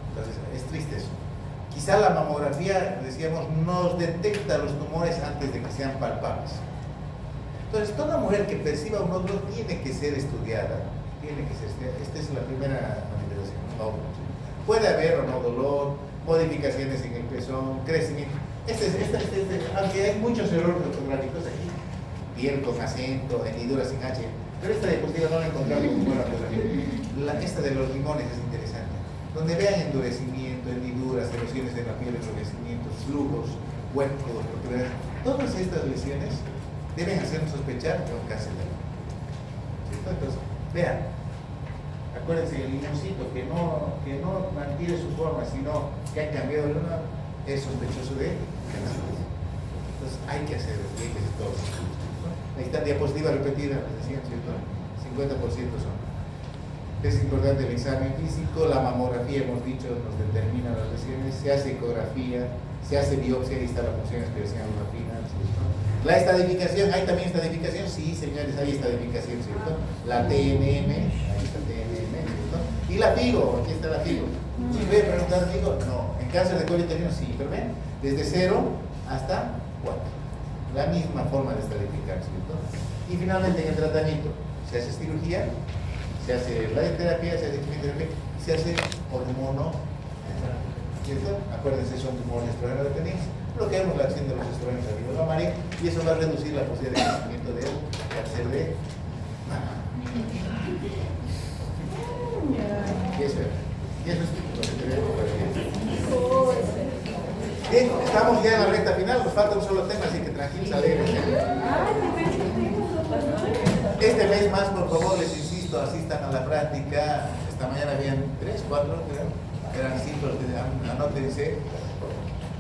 Entonces, es triste eso. Quizá la mamografía, decíamos, nos detecta los tumores antes de que sean palpables. Entonces, toda mujer que perciba un nódulo tiene que ser estudiada. Esta es la primera manifestación, un nódulo. Puede haber o no dolor, modificaciones en el pezón, crecimiento. Aunque hay muchos errores ortográficos aquí, piel con acento, hendiduras sin H, pero esta diapositiva no la encontramos como buena cosa. Esta de los limones es interesante, donde vean endurecimiento, hendiduras, erosiones de la piel, enrojecimientos, flujos, huecos, porque todas estas lesiones deben hacernos sospechar de un cáncer de mama. ¿Cierto? Entonces, vean, acuérdense, el limoncito que no mantiene su forma, sino que ha cambiado el luna, es sospechoso de cáncer. Entonces hay que hacer todos los estudios, ¿no? Ahí está diapositiva repetida, les decían, ¿cierto? 50% son. Es importante el examen físico, la mamografía, hemos dicho, nos determina las lesiones, se hace ecografía, se hace biopsia, ahí está la función especial final, ¿cierto? La estadificación, ¿hay también estadificación? Sí, señores, hay estadificación, ¿cierto? La TNM, ahí está TNM, ¿cierto? Y la FIGO, aquí está la FIGO. ¿Sí puede preguntar FIGO? No. En cáncer de cuello uterino sí, pero ven, desde 0 hasta 4. La misma forma de estadificar, ¿cierto? Y finalmente en el tratamiento, se hace cirugía, se hace radioterapia, se hace quimioterapia, se hace hormono, ¿cierto? Acuérdense, son tumores estrógenos dependientes. Bloqueamos la acción de los estrógenos a nivel mamario y eso va a reducir la posibilidad de crecimiento del cáncer de mama. Y eso es lo que tenemos para hoy. Bien, estamos ya en la recta final, nos falta un solo tema, así que tranquilos, alegres. Este mes más, por favor, les insisto, asistan a la práctica. Esta mañana habían 3, 4, creo. Eran 5 los que anótense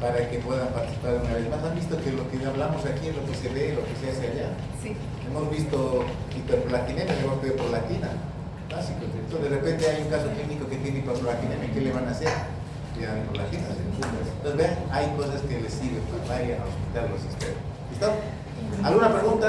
para que puedan participar una vez más. Han visto que lo que hablamos aquí es lo que se ve, lo que se hace allá. Sí. Hemos visto hiperplaquinemia, hemos visto prolactina, básico. Entonces, de repente hay un caso clínico que tiene hiperplaquinemia, ¿qué le van a hacer? Le dan prolactina. Entonces, vean, hay cosas que les sirven para vayan al hospital, los espero. ¿Listo? ¿Alguna pregunta?